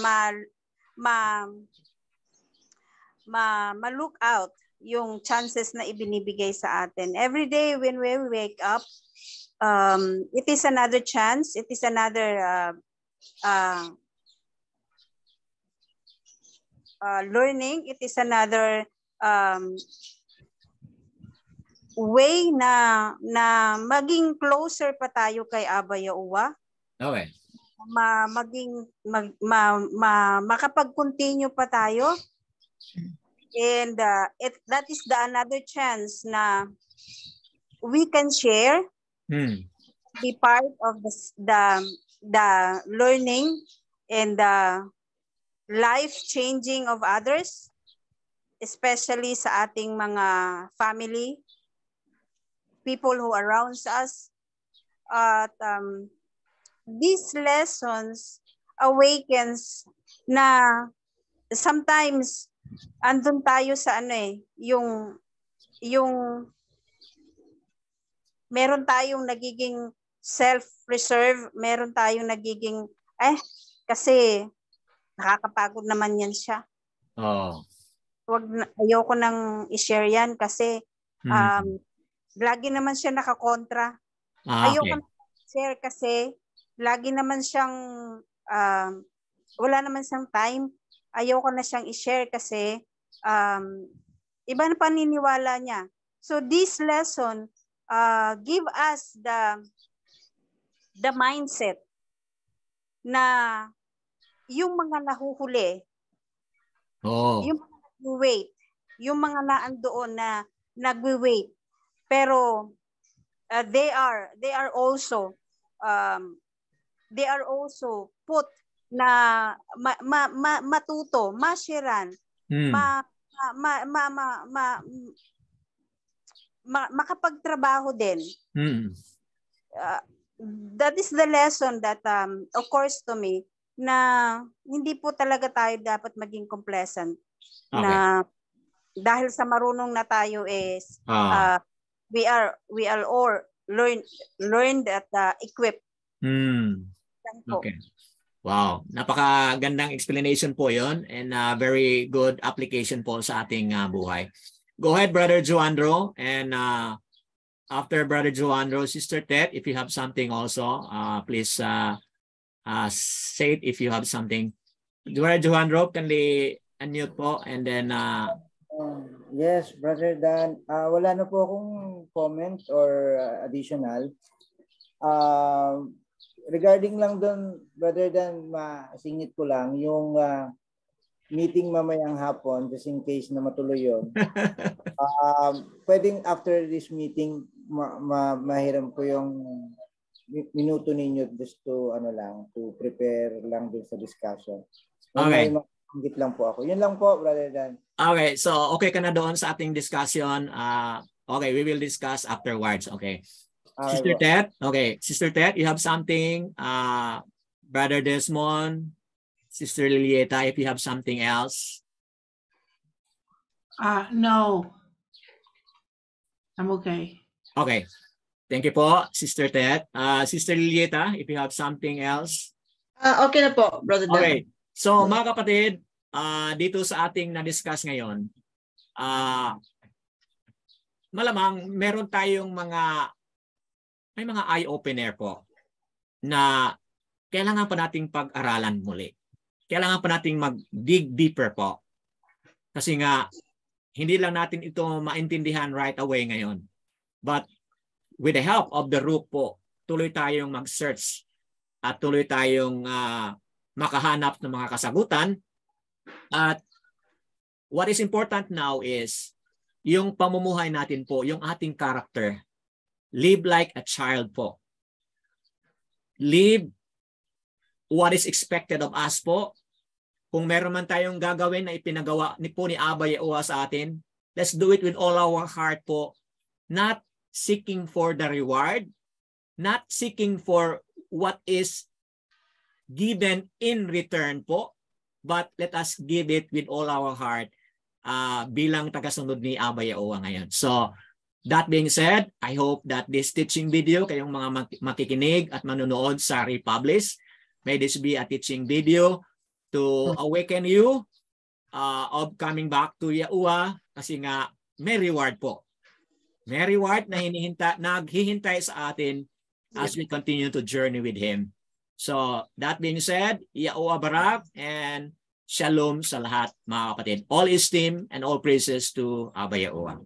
ma-look out yung chances na ibinibigay sa atin. Every day when we wake up, it is another chance. It is another learning. It is another way na maging closer pa tayo kay Abba Yahuwah. Okay. Makapag-continue pa tayo. And that is another chance na we can share, be part of the learning and the life changing of others, especially sa ating mga family, people who are around us. At these lessons awakens na sometimes andun tayo sa yung meron tayong nagiging self-reserve, meron tayong nagiging kasi nakakapagod naman yan siya. Ayoko nang i-share yan kasi lagi naman siya nakakontra. Ayoko nang share kasi lagi naman siyang wala naman siyang time. Ayoko na siyang i-share kasi iba na paniniwala niya. So this lesson give us the mindset na yung mga nahuhuli, yung mga nag-wait, yung mga naandoon na nag-wait, pero they are also put na matuto, mashiran, makapagtrabaho din. That is the lesson that occurs to me na hindi po talaga tayo dapat maging complacent. Na dahil sa marunong na tayo is we are all learned at equipped. Okay. Wow, napakagandang explanation po 'yon and very good application po sa ating buhay. Go ahead, Brother Joandro, and after Brother Joandro, Sister Tet, if you have something also, please say it if you have something. Brother Joandro, can they unmute po and then Yes, Brother Dan. Wala na po akong comment or additional. Regarding lang doon, Brother Dan, masingit ko lang yung meeting mamayang hapon, just in case na matuloy yun. Pwedeng after this meeting, mahiram ko yung minuto ninyo just to, to prepare lang din sa discussion. Okay. May lang po ako. Yun lang po, Brother Dan. Okay, so okay ka na doon sa ating discussion. Okay, we will discuss afterwards. Okay. Sister Tet, okay. Sister Tet, you have something? Brother Desmond, Sister Lilieta, if you have something else? No. I'm okay. Okay. Thank you po, Sister Tet. Sister Lilieta, if you have something else? Okay na po, Brother Dan. Okay. So mga kapatid, dito sa ating na-discuss ngayon, malamang meron tayong may mga eye-opener po na kailangan pa nating pag-aralan muli. Kailangan pa nating mag-dig deeper po. Kasi nga, hindi lang natin ito maintindihan right away ngayon. But with the help of the group po, tuloy tayong mag-search at tuloy tayong makahanap ng mga kasagutan. At what is important now is yung pamumuhay natin po, yung ating character. Live like a child po. Live what is expected of us po. Kung meron man tayong gagawin na ipinagawa ni Abba Yahuwah sa atin, let's do it with all our heart po. Not seeking for the reward, not seeking for what is given in return po, but let us give it with all our heart bilang tagasunod ni Abba Yahuwah ngayon. So, that being said, I hope that this teaching video, kayong mga makikinig at manonood sa Republish, may this be a teaching video to awaken you of coming back to Yahuwah kasi nga may reward po. May reward na naghihintay sa atin as we continue to journey with Him. So, that being said, Yahuwah Barak and Shalom sa lahat mga kapatid. All esteem and all praises to Abba Yahuwah.